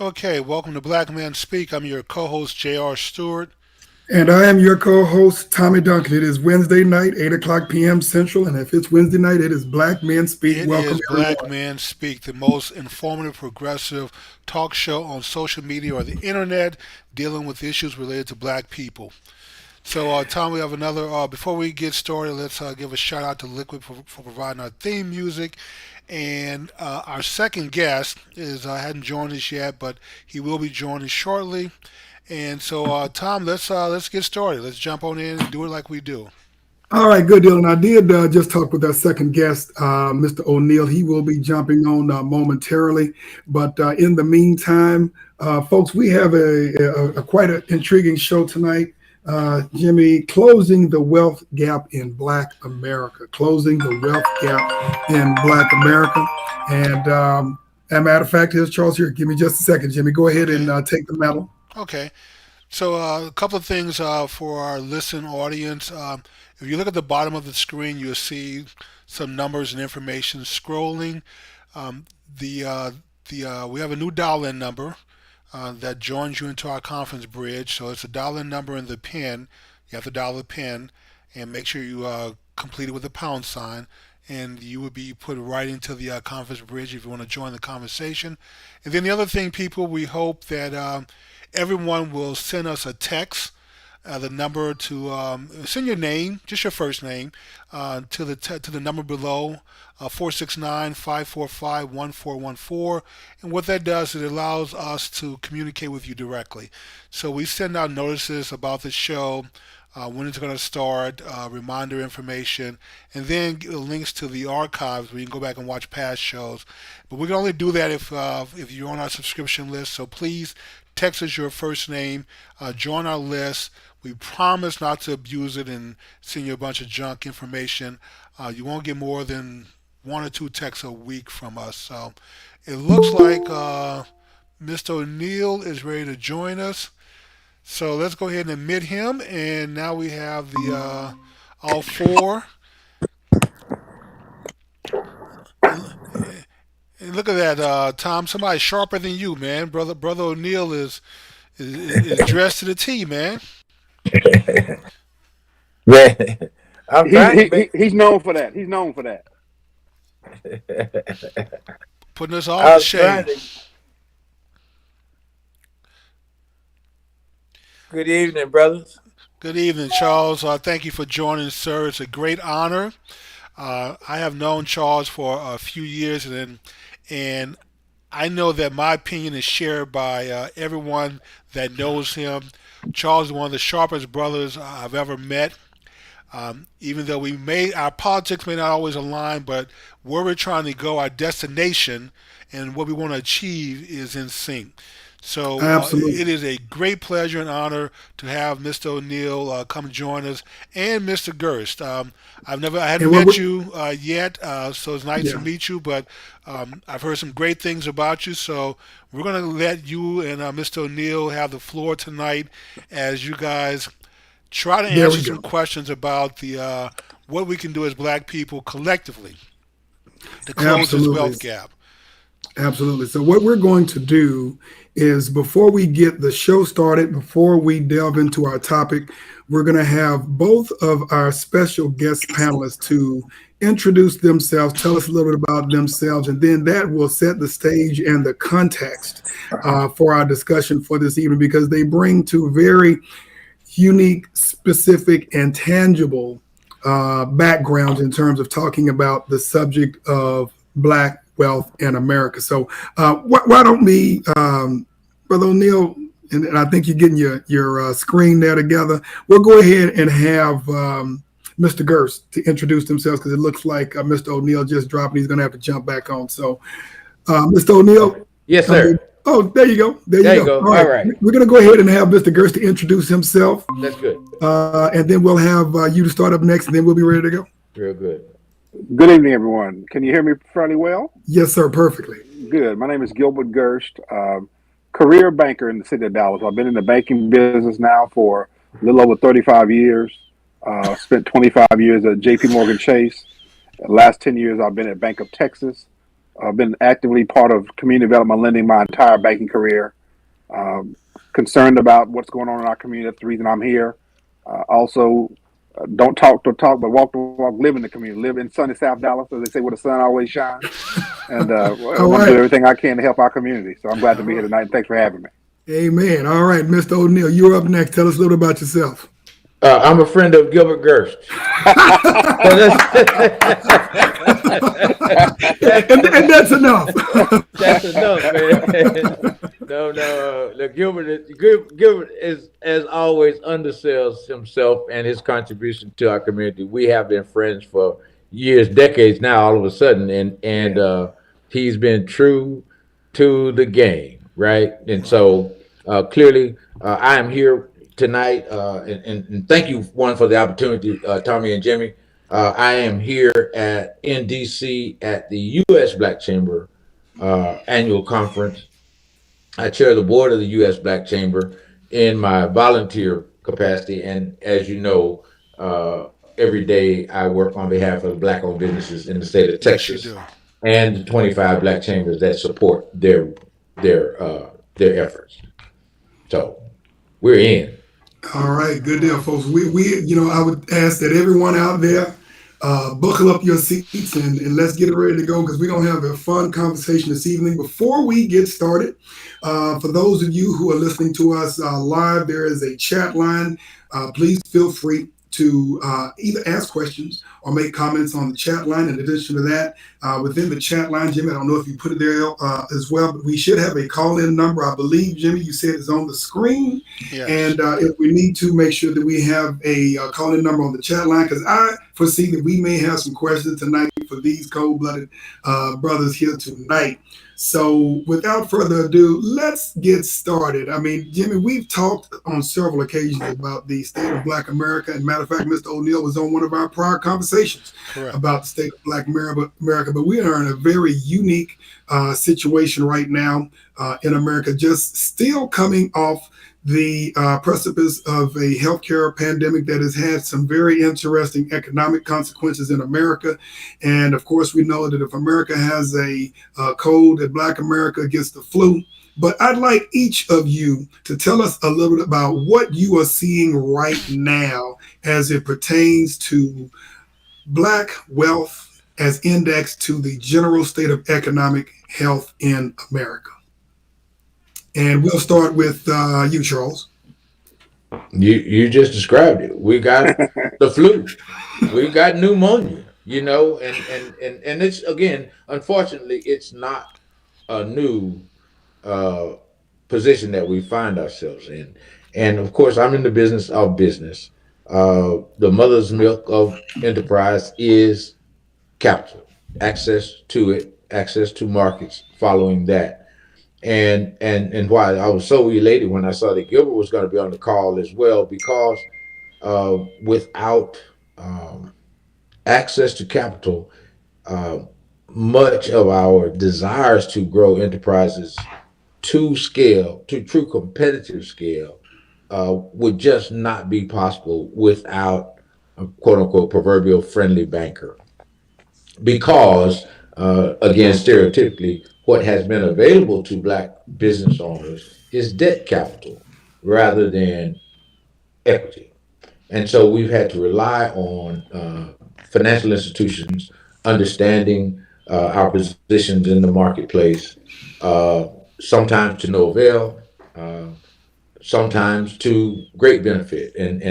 Okay, welcome to Black Men Speak. I'm your co-host J.R. Stewart. And I am your co-host, Tommy Duncan. It is Wednesday night, 8 o'clock p.m. Central, and if it's Wednesday night, it is Black Men Speak. It Welcome, is Black everyone. Men Speak, the most informative, progressive talk show on social media or the internet dealing with issues related to black people. So, Tom, we have another. Before we get started, let's give a shout out to Liquid for providing our theme music. And our second guest is hadn't joined us yet, but he will be joining shortly. And so, Tom, let's get started. Let's jump on in and do it like we do. All right, good deal. And I did just talk with our second guest, Mr. O'Neill. He will be jumping on momentarily. But in the meantime, folks, we have a quite an intriguing show tonight. Jimmy, closing the wealth gap in Black America, closing the wealth gap in Black America. And as a matter of fact, here's Charles here. Give me just a second, Jimmy. Go ahead Okay. and take the medal. Okay. So, a couple of things for our listening audience. If you look at the bottom of the screen, you'll see some numbers and information scrolling. Um, the we have a new dial-in number that joins you into our conference bridge. So it's a dial-in number in the pin. You have to dial the pin and make sure you complete it with a pound sign. And you would be put right into the conference bridge if you want to join the conversation. And then the other thing, people, we hope that everyone will send us a text, the number to send your name, just your first name, to the number below, 469-545-1414. And what that does, it allows us to communicate with you directly. So we send out notices about the show, when it's going to start, reminder information, and then links to the archives where you can go back and watch past shows. But we can only do that if you're on our subscription list. So please text us your first name, join our list. We promise not to abuse it and send you a bunch of junk information. You won't get more than one or two texts a week from us. So it looks like Mr. O'Neill is ready to join us. So let's go ahead and admit him. And now we have the all four. And, and look at that, Tom. Somebody sharper than you, man. Brother O'Neill is dressed to the T, man. Man, I'm trying to make. He's known for that. He's known for that. Putting us all to I'm trying shame. to. Good evening, brothers. Good evening, Charles. Thank you for joining, sir. It's a great honor. I have known Charles for a few years, and I know that my opinion is shared by everyone that knows him. Charles is one of the sharpest brothers I've ever met. Even though our politics may not always align, but where we're trying to go, our destination, and what we want to achieve is in sync. So Absolutely. it is a great pleasure and honor to have Mr. O'Neill come join us, and Mr. Gerst. I hadn't And met you yet, so it's nice to yeah. meet you. But I've heard some great things about you. So we're going to let you and Mr. O'Neill have the floor tonight as you guys try to There answer we some go. questions about the what we can do as Black people collectively to close this Absolutely. wealth gap. Absolutely. So what we're going to do is before we get the show started, before we delve into our topic, we're going to have both of our special guest panelists to introduce themselves, tell us a little bit about themselves, and then that will set the stage and the context for our discussion for this evening because they bring two very unique, specific, and tangible backgrounds in terms of talking about the subject of Black wealth in America. So why don't we, Brother O'Neill, and I think you're getting your screen there together. We'll go ahead and have Mr. Gerst to introduce themselves because it looks like Mr. O'Neill just dropped and he's going to have to jump back on. So Mr. O'Neill. Yes, sir. Oh, there you go. There you go. All right. We're going to go ahead and have Mr. Gerst to introduce himself. That's good. And then we'll have you to start up next and then we'll be ready to go. Real good. Good evening, everyone. Can you hear me fairly well? Yes, sir. Perfectly. Good. My name is Gilbert Gerst, career banker in the city of Dallas. I've been in the banking business now for a little over 35 years. Spent 25 years at JP Morgan Chase. The last 10 years, I've been at Bank of Texas. I've been actively part of community development lending my entire banking career. Um, Concerned about what's going on in our community. That's the reason I'm here. Also, don't talk the talk, but walk the walk. Live in the community. Live in sunny South Dallas, as they say, where the sun always shines. And I All want to do right. everything I can to help our community. So I'm glad to All be here right. tonight. And thanks for having me. Amen. All right, Mr. O'Neill, you're up next. Tell us a little about yourself. I'm a friend of Gilbert Gerst. So And that's enough. that's enough, man. No, no. Look, Gilbert is, as always, undersells himself and his contribution to our community. We have been friends for years, decades now. All of a sudden, and Yeah. he's been true to the game, right? And so clearly, I am here tonight, and thank you one for the opportunity, Tommy and Jimmy. I am here in DC at the U.S. Black Chamber annual conference. I chair the board of the U.S. Black Chamber in my volunteer capacity, and as you know, every day I work on behalf of Black-owned businesses in the state of Yes, you Texas do. and the 25 Black chambers that support their efforts. So we're in. All right, good deal, folks. I would ask that everyone out there buckle up your seats and let's get ready to go because we're gonna have a fun conversation this evening. Before we get started, for those of you who are listening to us live, there is a chat line. Please feel free to either ask questions or make comments on the chat line. In addition to that, within the chat line, Jimmy, I don't know if you put it there as well, but we should have a call-in number. I believe, Jimmy, you said it's on the screen. Yes. And if we need to, make sure that we have a call-in number on the chat line because I foresee that we may have some questions tonight for these cold-blooded brothers here tonight. So without further ado, let's get started. I mean, Jimmy, we've talked on several occasions about the state of Black America. And matter of fact, Mr. O'Neill was on one of our prior conversations Correct. about the state of Black America. But we are in a very unique situation right now in America, just still coming off the precipice of a healthcare pandemic that has had some very interesting economic consequences in America. And of course, we know that if America has a cold, that Black America gets the flu. But I'd like each of you to tell us a little bit about what you are seeing right now as it pertains to Black wealth as indexed to the general state of economic health in America. And we'll start with you, Charles. You just described it. We got the flu. We got pneumonia. And it's again, unfortunately, it's not a new uh, position that we find ourselves in. And of course, I'm in the business of business. The mother's milk of enterprise is capital, access to it, access to markets. Following that, and why I was so elated when I saw that Gilbert was going to be on the call as well, because without access to capital, uh, much of our desires to grow enterprises to scale, to true competitive scale, would just not be possible without a quote unquote proverbial friendly banker. Because, again, stereotypically, what has been available to Black business owners is debt capital rather than equity. And so we've had to rely on financial institutions understanding our positions in the marketplace, uh, sometimes to no avail, uh, sometimes to great benefit. And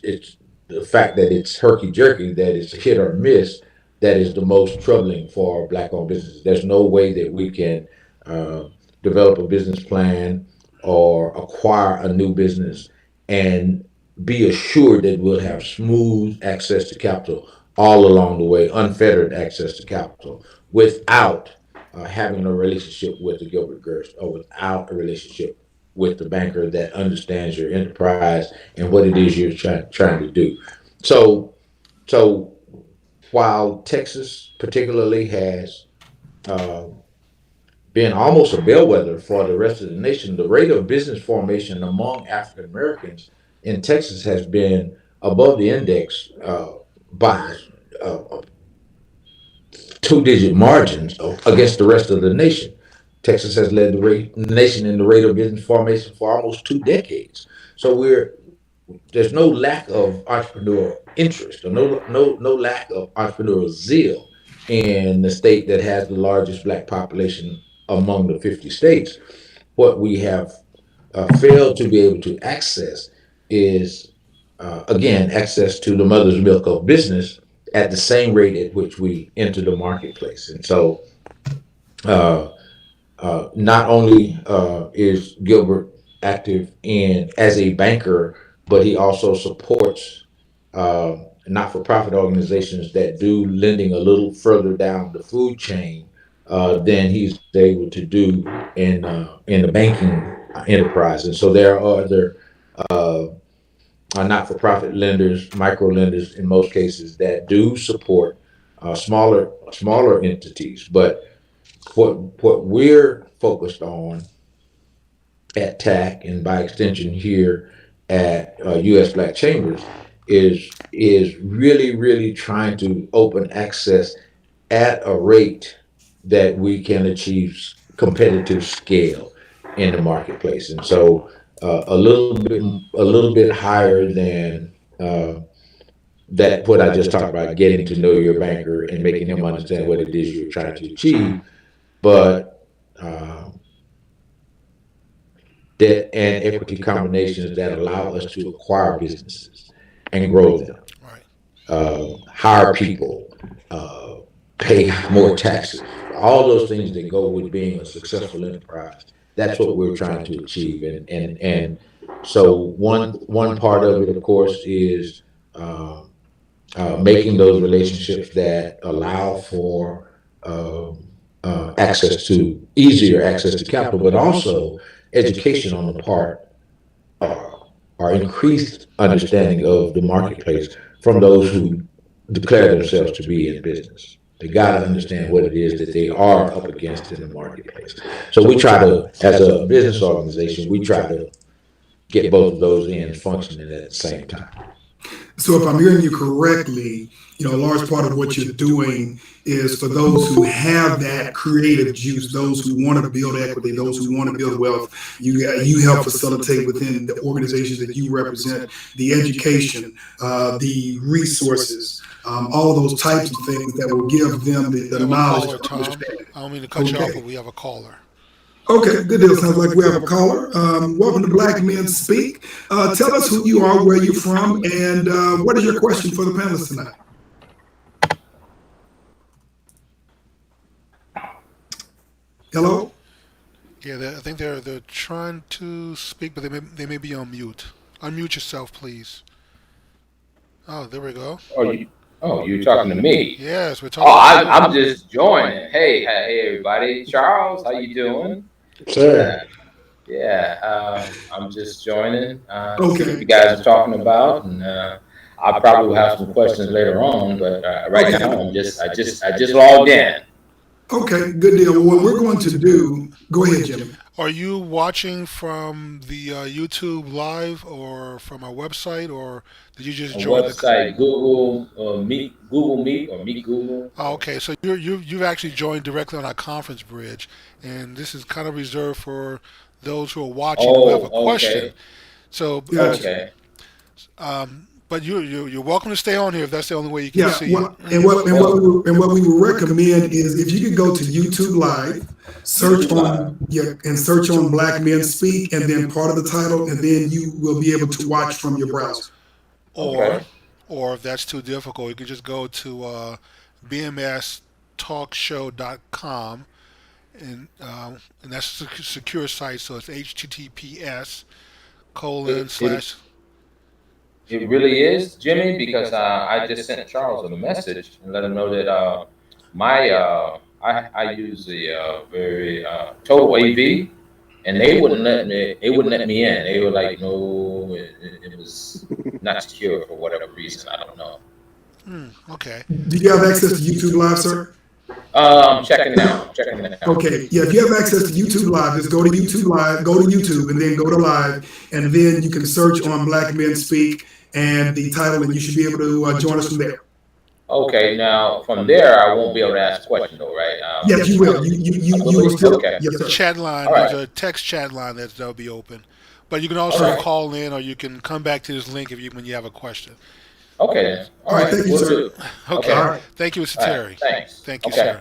it's the fact that it's herky jerky, that it's hit or miss, that is the most troubling for Black owned businesses. There's no way that we can uh, develop a business plan or acquire a new business and be assured that we'll have smooth access to capital all along the way, unfettered access to capital, without having a relationship with the Gilbert Gerst or without a relationship with the banker that understands your enterprise and what it is you're trying to do. So, so while Texas particularly has uh, been almost a bellwether for the rest of the nation, the rate of business formation among African Americans in Texas has been above the index by two-digit margins against the rest of the nation. Texas has led the nation in the rate of business formation for almost 2 decades. So there's no lack of entrepreneurial interest or no lack of entrepreneurial zeal in the state that has the largest black population among the 50 states. What we have failed to be able to access is, again, access to the mother's milk of business at the same rate at which we enter the marketplace. And so, uh, not only is Gilbert active in as a banker, but he also supports not-for-profit organizations that do lending a little further down the food chain than he's able to do in the banking enterprise. And so there are other uh, not-for-profit lenders, micro lenders in most cases that do support smaller entities. But what we're focused on at TAC and by extension here at U.S. Black Chambers is really trying to open access at a rate that we can achieve competitive scale in the marketplace. And so a little bit higher than that what I just talked about, getting to know your banker and making him understand what it is you're trying to achieve, but debt and equity combinations that allow us to acquire businesses and grow them, Right. hire people, uh, pay more taxes, all those things that go with being a successful enterprise. That's what we're trying to achieve, and so one part of it, of course, is making those relationships that allow for easier access to capital, but also education on the part or increased understanding of the marketplace from those who declare themselves to be in business. They got to understand what it is that they are up against in the marketplace. So we try to, as a business organization, we try to get both of those ends functioning at the same time. So if I'm hearing you correctly, a large part of what you're doing is for those who have that creative juice, those who want to build equity, those who want to build wealth. You help facilitate within the organizations that you represent the education, the resources, all those types of things that will give them the We have a knowledge caller, and Tom. understanding. I don't mean to cut you off, Okay. but we have a caller. Okay, good deal. Sounds like we have a caller. Welcome to Black Men Speak. Tell us who you are, where you're from, and what is your question for the panelists tonight? Hello? Yeah, I think they're trying to speak, but they may be on mute. Unmute yourself, please. Oh, there we go. You're talking to me. Yes, we're Oh, talking. I'm just joining. Hey, everybody. Charles, how you doing? Sir. I'm just joining. See what Okay. you guys are talking about, and I probably will have some questions later on. But right now, I just logged in. Okay, good deal. Well, what we're going to do, go ahead, Jimmy. Are you watching from the YouTube live or from our website, or did you just A join website, Google Meet or Meet Google. Oh, okay, so you've actually joined directly on our conference bridge, and this is kind of reserved for those who are watching who have a question. Okay. So, Okay. But you're welcome to stay on here if that's the only way you can Yeah, see it. and what we would recommend is if you could go to YouTube Live, search on Black Men Speak, and then part of the title, and then you will be able to watch from your browser. Okay. Or if that's too difficult, you can just go to bmstalkshow.com, and that's a secure site, so it's HTTPS colon slash. It really is, Jimmy, because I just sent Charles a message and let him know that I use the very Total AV, and they wouldn't let me in. They were like, no, it was not secure for whatever reason. I don't know. Okay. Do you have access to YouTube Live, sir? I'm checking it out. Okay, yeah, if you have access to YouTube Live, just go to YouTube Live, go to YouTube, and then go to Live, and then you can search on Black Men Speak and the title, and you should be able to join us from there. Okay, now from there, I won't be able to ask a question though, right? Yes, you will. I will You will be? still. Okay. Yes, The sir. chat line, All there's right. a text chat line that'll be open, but you can All also right. call in or you can come back to this link if you when you have a question. Okay then. All All right. right. Thank you, We'll sir. do. All Okay, Okay. right. thank you, Mr. All right. Terry. Thanks. Thank you, Okay.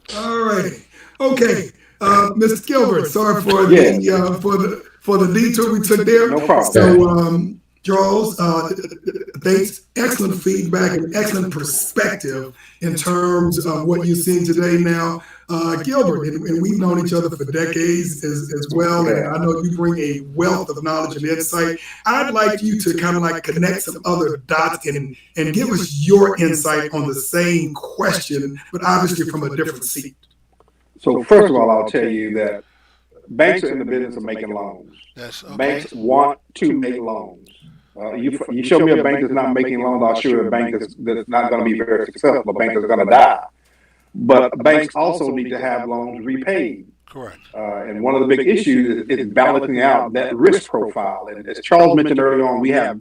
sir. All righty. Okay. Mr. Gilbert, sorry for Yes, the detour we took there. no problem. Okay. So, Charles, thanks. Excellent feedback and excellent perspective in terms of what you're seeing today now. Gilbert, and we've known each other for decades as well, and Yeah. I know you bring a wealth of knowledge and insight. I'd like you to kind of like connect some other dots and give us your insight on the same question, but obviously from a different seat. So first of all, I'll tell you that banks are in the business of making loans. That's Banks okay. want to make loans. You show me a bank that's not making loans, I'll show you a bank that's not going to be very successful, a bank that's going to die. But banks also need to have loans repaid. Correct. And one of the big issues is balancing out that risk profile. And as Charles mentioned earlier on, we have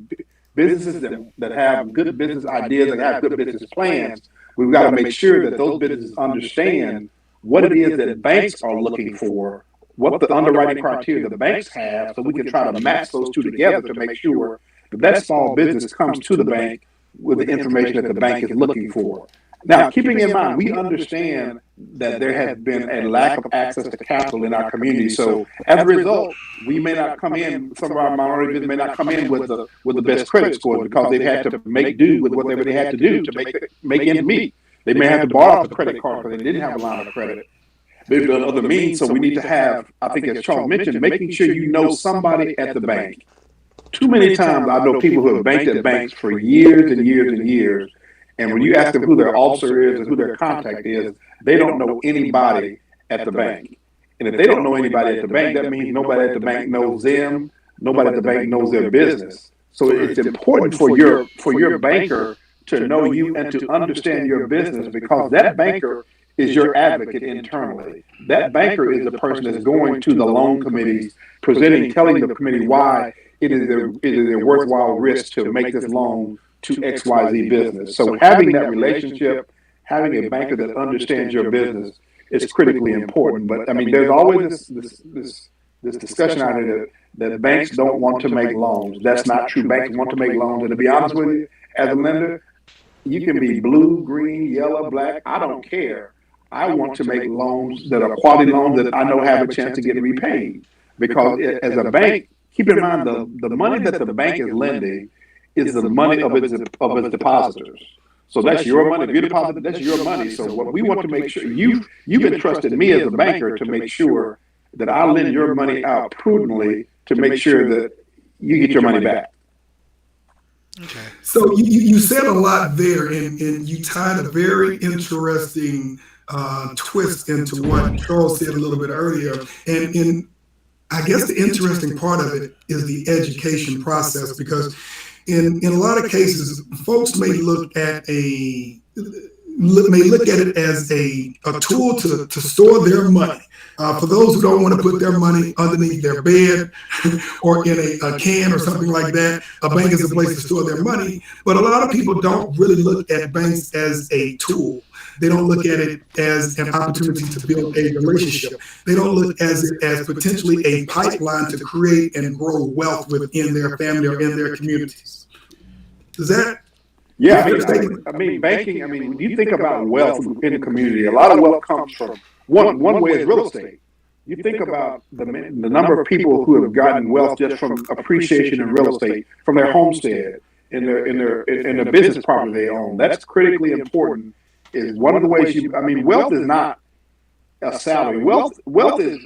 businesses that have good business ideas and have good business plans. We've got to make sure that those businesses understand what it is that banks are looking for, what the underwriting criteria the banks have, so we can try to match those two together to make sure that that small business comes to the bank with the information that the bank is looking for. Now, keeping in mind, we understand that there has been a lack of access to capital in our community. So as a result, we may not come in, some of our minority business may not come in with the best credit scores because they've had to make do with whatever they had to do to make ends meet. They may have to borrow off the credit card because they didn't have a line of credit. Maybe done other means. So we need to have, I think as Charles mentioned, making sure you know somebody at the bank. Too many times I know people who have banked at banks for years and years and years. And when you ask them who their officer is and who their contact is, they don't know anybody at the bank. And if they don't know anybody at the bank, that means nobody at the bank knows them. Nobody at the bank knows their business. So it's important for your banker to know you and to understand your business because that banker is your advocate internally. That banker is the person that's going to the loan committees, telling the committee why it is a worthwhile risk to make this loan to XYZ business. So having that relationship, having a banker that understands your business is critically important. But I mean, there's always this discussion out there that banks don't want to make loans. That's not true. Banks want to make loans. And to be honest with you, as a lender, you can be blue, green, yellow, black. I don't care. I want to make loans that are quality loans that I know have a chance to get repaid. Because as a bank, keep in mind the money that the bank is lending is the money of its depositors. So that's your money. If you deposit, that's your money. So what we want to make sure you've entrusted me as a banker to make sure that I lend your money out prudently to make sure that you get your money back. Okay. So you said a lot there, and you tied a very interesting twist into what Charles said a little bit earlier. And I guess the interesting part of it is the education process, because in a lot of cases, folks may look at it as a tool to store their money. For those who don't want to put their money underneath their bed or in a can or something like that, a bank is a place to store their money. But a lot of people don't really look at banks as a tool. They don't look at it as an opportunity to build a relationship. They don't look at it as potentially a pipeline to create and grow wealth within their family or in their communities. Is that Yeah, I mean, banking. I mean, when you think about wealth in the community, a lot of wealth comes from one way is real estate. You think about the number of people who have gotten wealth just from appreciation in real estate, from their homestead, in their business property they own. That's critically important. Is one of the ways I mean, wealth is not a salary. Wealth is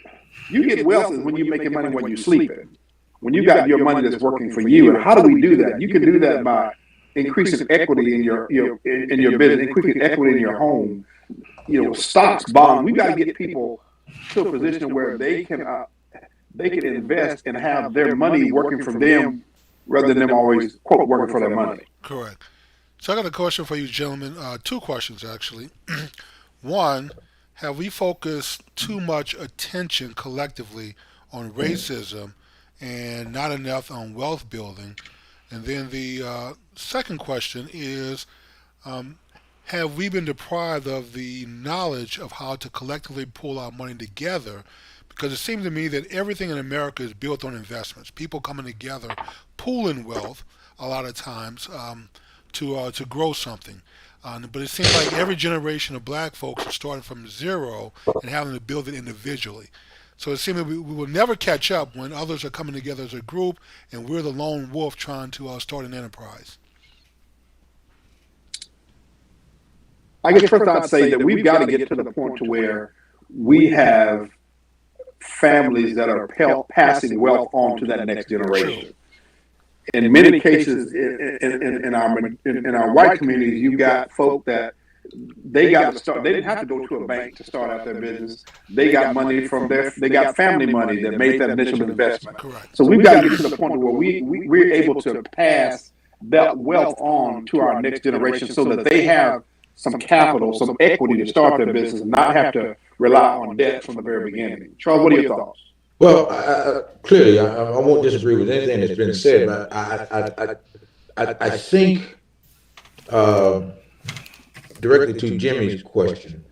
you get wealth is when you're making money when you're sleeping. When you got your money that's working for you. And how do we do that? You can do that by increasing equity in your business, increasing equity in your home, stocks, bonds. We've got to get people to a position where they can invest and have their money working for them rather than them always quote working for their money. Correct. So I got a question for you, gentlemen. Two questions actually. One, have we focused too much attention collectively on racism and not enough on wealth building? And then the second question is, have we been deprived of the knowledge of how to collectively pull our money together? Because it seems to me that everything in America is built on investments. People coming together, pooling wealth a lot of times to grow something. But it seems like every generation of black folks are starting from zero and having to build it individually. So it seems that we will never catch up when others are coming together as a group and we're the lone wolf trying to start an enterprise. I guess first I'd say that we've got to get to the point to where we have families that are passing wealth on to that next True. generation. In many cases, in our white communities, you've got folk that they got to start. They didn't have to go to a bank to start out their business. They got money from they got family money that made that initial investment. Correct. So we've got to get to the point where we're able to pass that wealth on to our next generation so that they have some capital, some equity to start their business and not have to rely on debt from the very beginning. Charles, what are your thoughts? Well, clearly, I won't disagree with anything that's been said, but I think directly to Jimmy's question,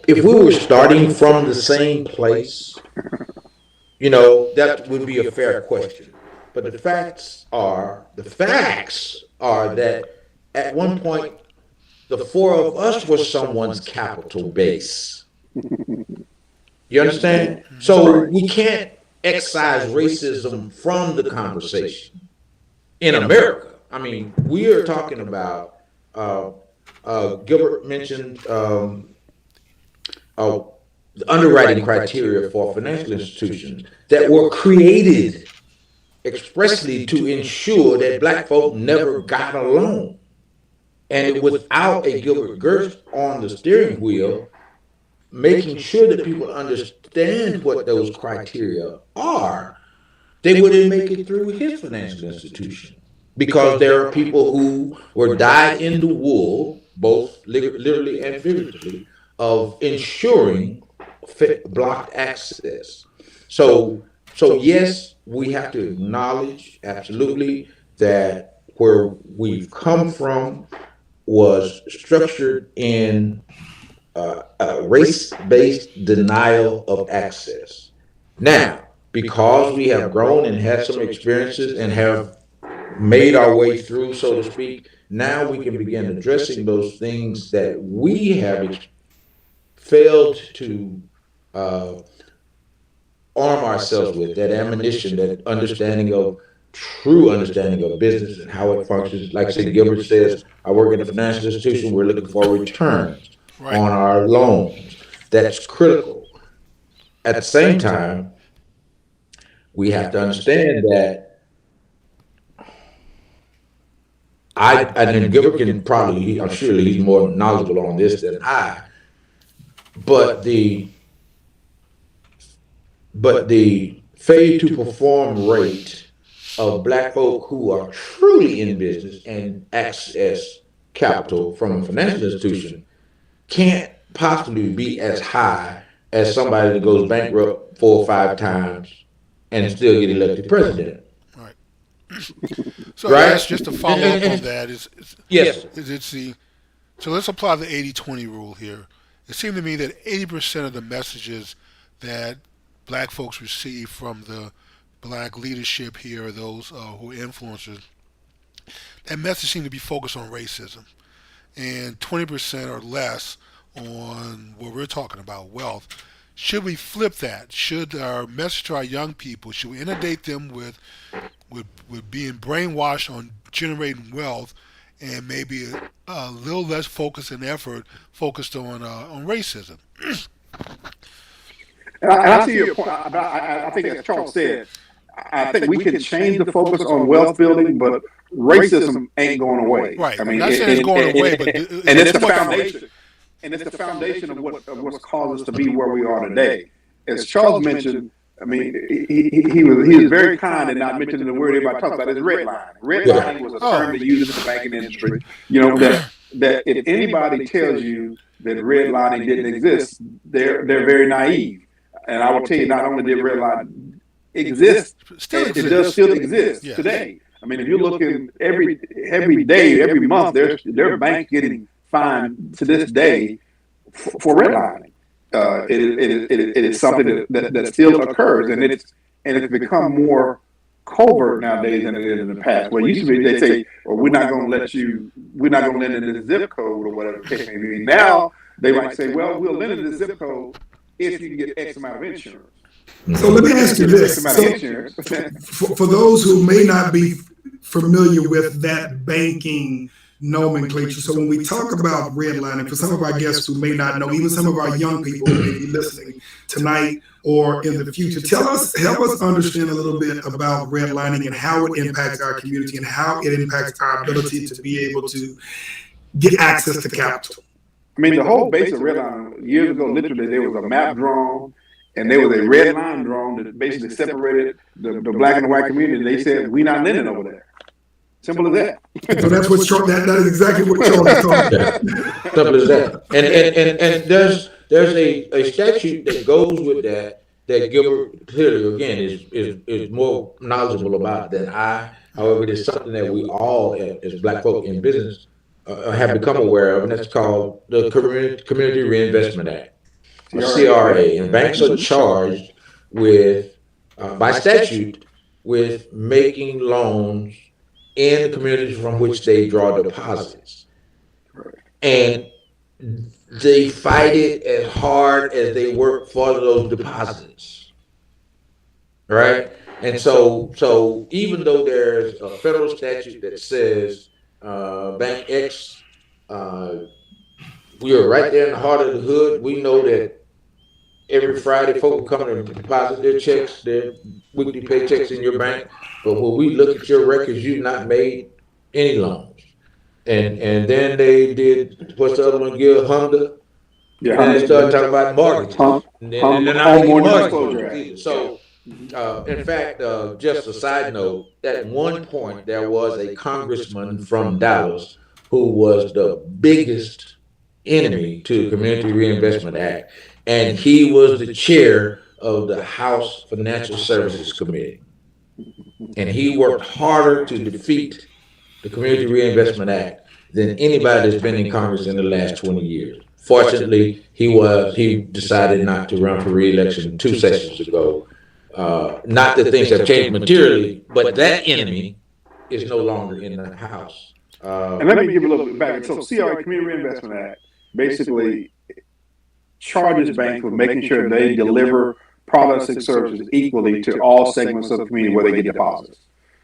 if we were starting from the same place, that would be a fair question. But the facts are that at one point, the four of us were someone's capital base. You understand? So we can't excise racism from the conversation in America. I mean, we are talking about, Gilbert mentioned the underwriting criteria for financial institutions that were created expressly to ensure that black folk never got a loan. And without a Gilbert Gerst on the steering wheel, making sure that people understand what those criteria are, they wouldn't make it through his financial institution. Because there are people who were dyed in the wool, both literally and figuratively, of ensuring blocked access. So yes, we have to acknowledge absolutely that where we've come from was structured in race-based denial of access. Now, because we have grown and had some experiences and have made our way through, so to speak, now we can begin addressing those things that we have failed to uh, arm ourselves with, that ammunition, that true understanding of business and how it functions. Like I said, Gilbert says, I work in a financial institution, we're looking for returns Right. on our loans. That's critical. At the same time, we have to understand that and Gilbert can probably, I'm sure he's more knowledgeable on this than I, but the failure to perform rate of black folk who are truly in business and access capital from a financial institution can't possibly be as high as somebody that goes bankrupt 4 or 5 times and still get elected president. Right. So I guess Right? just to follow up on that Yes. is it's the so let's apply the 80-20 rule here. It seemed to me that 80% of the messages that black folks receive from the black leadership here, those who are influencers, that message seemed to be focused on racism, and 20% or less on what we're talking about, wealth. Should we flip that? Should our message to our young people, should we inundate them with being brainwashed on generating wealth and maybe a little less focus and effort focused on racism? And I see your point. I think, as Charles said, I think we can change the focus on wealth building, but racism ain't going away. Right. I I'm mean, not saying it's going away, but and it's the foundation. And it's the foundation of what's caused us to be where we are today. As Charles mentioned, I mean, he was very kind in not mentioning the word everybody talks about is redlining. Redlining was a term they used in the banking industry. That if anybody tells you that redlining didn't exist, they're very naive. And I will tell you, not only did redlining exist, still it does exists. still exist Yes. today. I mean, if you're looking every day, every month, their bank getting fined to this day for redlining. It is something that still occurs, and it's become more covert nowadays than it is in the past. Where it used to be, they say, "Well, we're not going to lend in this zip code or whatever the case may be." Now they might say, "Well, we'll lend in this zip code if you can get X amount of insurance." So let me ask you this. So for those who may not be familiar with that banking nomenclature, so when we talk about redlining, for some of our guests who may not know, even some of our young people who may be listening tonight or in the future, help us understand a little bit about redlining and how it impacts our community and how it impacts our ability to be able to get access to capital. I mean, the whole base of redlining, years ago, literally, there was a map drawn, and there was a red line drawn that basically separated the black and the white community. They said, "We're not lending over there." Simple as that. So that's what that is exactly what Charles is talking about. Simple as that. And there's a statute that goes with that Gilbert clearly again is more knowledgeable about than I. However, it is something that we all as black folk in business have become aware of, and that's called the Community Reinvestment Act, or CRA. And banks are charged with, by statute, with making loans in the communities from which they draw deposits. And they fight it as hard as they work for those deposits. Right? And so even though there's a federal statute that says Bank X, we are right there in the heart of the hood. We know that every Friday folk will come and deposit their checks, their weekly paychecks in your bank. But when we look at your records, you've not made any loans. And then they did, what's the other one, Gil? Honda? Yeah. And they started talking about mortgages. And then they're not making mortgages. So, in fact, just a side note, at one point there was a congressman from Dallas who was the biggest enemy to the Community Reinvestment Act. And he was the chair of the House Financial Services Committee. And he worked harder to defeat the Community Reinvestment Act than anybody that's been in Congress in the last 20 years. Fortunately, he decided not to run for re-election 2 sessions ago. Not that things have changed materially, but that enemy is no longer in the House. And let me give you a little bit back. So CRA, Community Reinvestment Act, basically charges banks with making sure they deliver products and services equally to all segments of the community where they get deposits.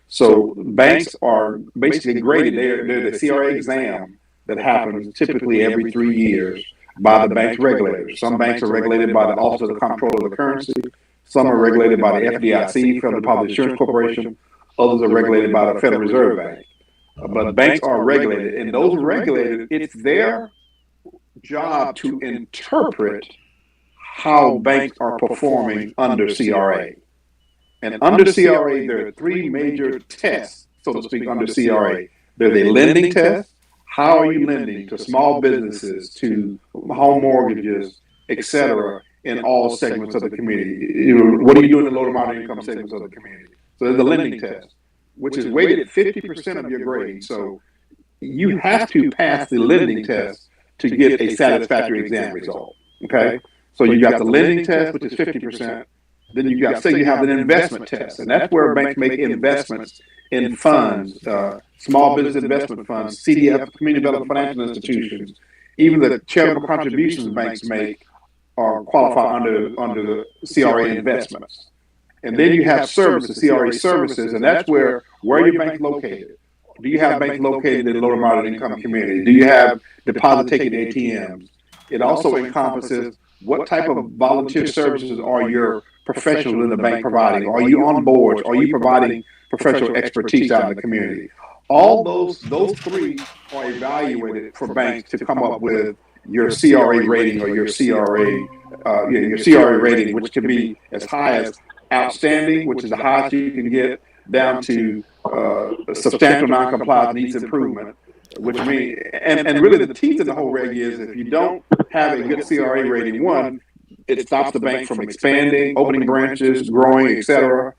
So banks are basically graded. They're the CRA exam that happens typically every 3 years by the bank's regulators. Some banks are regulated by the Office of the Comptroller of the Currency. Some are regulated by the FDIC, Federal Deposit Insurance Corporation. Others are regulated by the Federal Reserve Bank. But banks are regulated, and those regulated, it's their job to interpret how banks are performing under CRA. And under CRA, there are 3 major tests, so to speak, under CRA. There's a lending test. How are you lending to small businesses, to home mortgages, etc., in all segments of the community? What are you doing in low to moderate income segments of the community? So there's a lending test, which is weighted at 50% of your grade. So you have to pass the lending test to get a satisfactory exam result. Okay? So you got the lending test, which is 50%. Then you got, say you have an investment test, and that's where banks make investments in funds, small business investment funds, CDF, community development financial institutions, even the charitable contributions banks make are qualify under the CRA investments. And then you have services, CRA services, and that's where your bank located. Do you have banks located in low to moderate income community? Do you have deposit taking ATMs? It also encompasses what type of volunteer services are your professionals in the bank providing? Are you on boards? Are you providing professional expertise out in the community? All those 3 are evaluated for banks to come up with your CRA rating or your CRA rating, which can be as high as outstanding, which is the highest you can get, down to substantial non-compliance needs improvement, which means, and really the teeth of the whole reg is if you don't have a good CRA rating, one, it stops the bank from expanding, opening branches, growing, etc.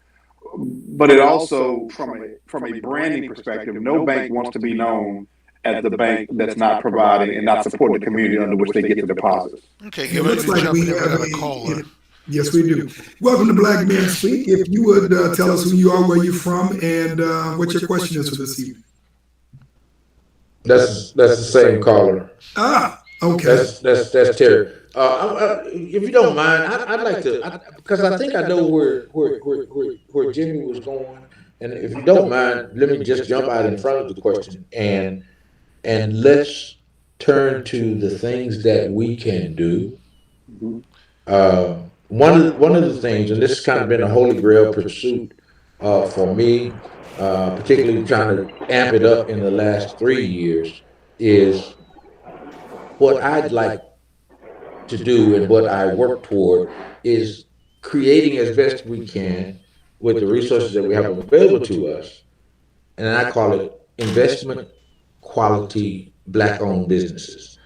but it also, from a branding perspective, no bank wants to be known as the bank that's not providing and not supporting the community under which they get the deposits. Okay, And it get ready looks to like jump we in there. We have got a caller. yes, we do. Welcome to Black Men Speak. If you would tell us who you are, where you're from, and what your question is for this evening. That's the same caller. Ah, okay. That's Terry. If you don't mind, I'd like to, because I think I know where Jimmy was going, and if you don't mind, let me just jump out in front of the question and let's turn to the things that we can do. One of the things, and this has kind of been a holy grail pursuit for me, particularly trying to amp it up in the last 3 years, is what I'd like to do and what I work toward is creating as best we can with the resources that we have available to us, and I call it investment quality black owned businesses.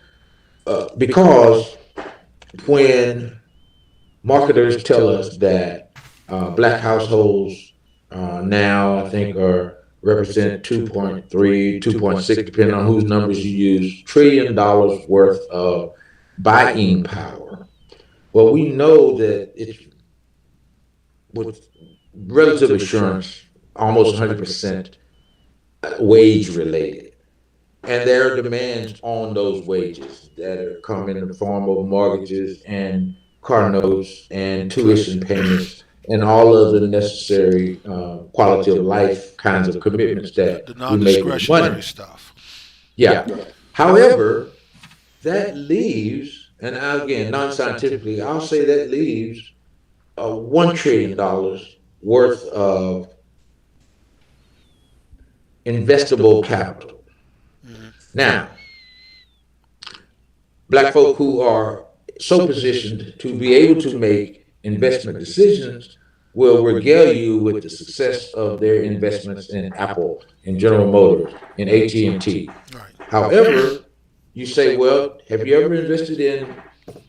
Because when marketers tell us that black households now I think are represent 2.3, 2.6, depending on whose numbers you use, $1 trillion worth of buying power. Well, we know that it's with relative assurance almost 100% wage related. And there are demands on those wages that come in the form of mortgages and car notes and tuition payments and all of the necessary quality of life kinds of commitments that The we make with money. non-discretionary stuff. Yeah. However, that leaves, and again, non-scientifically, I'll say that leaves $1 trillion worth of investable capital. Now, black folk who are so positioned to be able to make investment decisions will regale you with the success of their investments in Apple, in General Motors, in AT&T. Right. However, you say, well, have you ever invested in,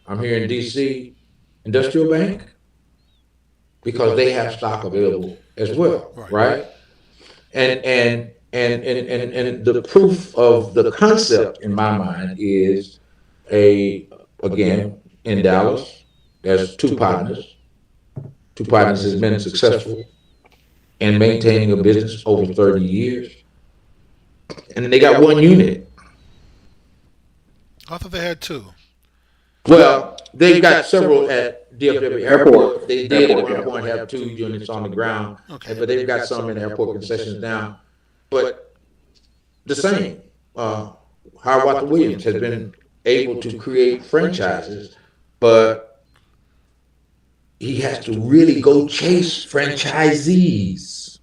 I'm here in DC, Industrial Bank? Because they have stock available as well, right? And the proof of the concept in my mind is again in Dallas, there's two partners. Two partners has been successful in maintaining a business over 30 years. And they got one unit. I thought they had two. Well, they've got several at DFW Airport. They did at one point have 2 units on the ground, but they've got some in airport concessions now. But the same, Howard Walter Williams has been able to create franchises, but he has to really go chase franchisees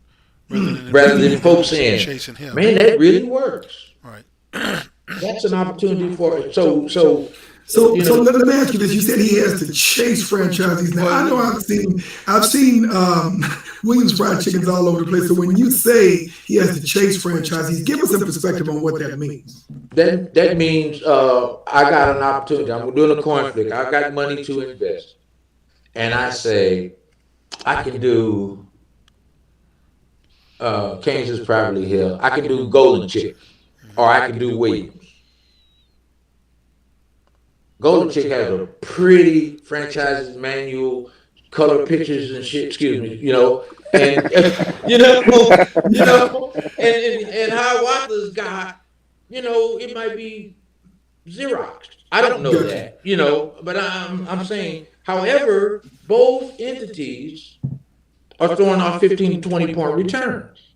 rather than folks saying, chasing him. man, that really works. Right. That's an opportunity for it. So let me ask you this. You said he has to chase franchisees. Now I know I've seen Williams Fried Chickens all over the place. So when you say he has to chase franchisees, give us some perspective on what that means. That means I got an opportunity. I'm doing a coin flick. I got money to invest, and I say I can do Kansas Privately Held. I can do Golden Chick, or I can do Williams. Golden Chick has a pretty franchises manual, color pictures and shit. Excuse me, and and Howard Walker's got, it might be Xerox. I don't know that, but I'm saying, however, both entities are throwing off 15 to 20 point returns.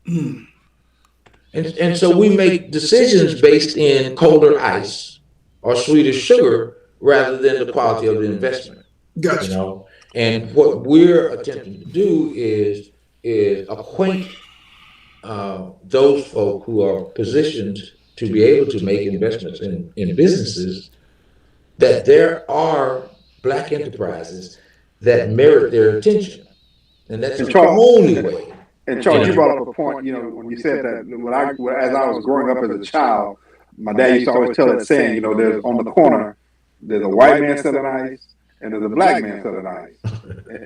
And so we make decisions based in colder ice or sweeter sugar rather than the quality of the investment. Gotcha. And what we're attempting to do is acquaint those folk who are positioned to be able to make investments in businesses that there are black enterprises that merit their attention. And that's the only way. And Charles, you brought up a point, when you said that, as I was growing up as a child, my dad used to always tell that saying, there's on the corner, there's a white man selling ice and there's a black man selling ice.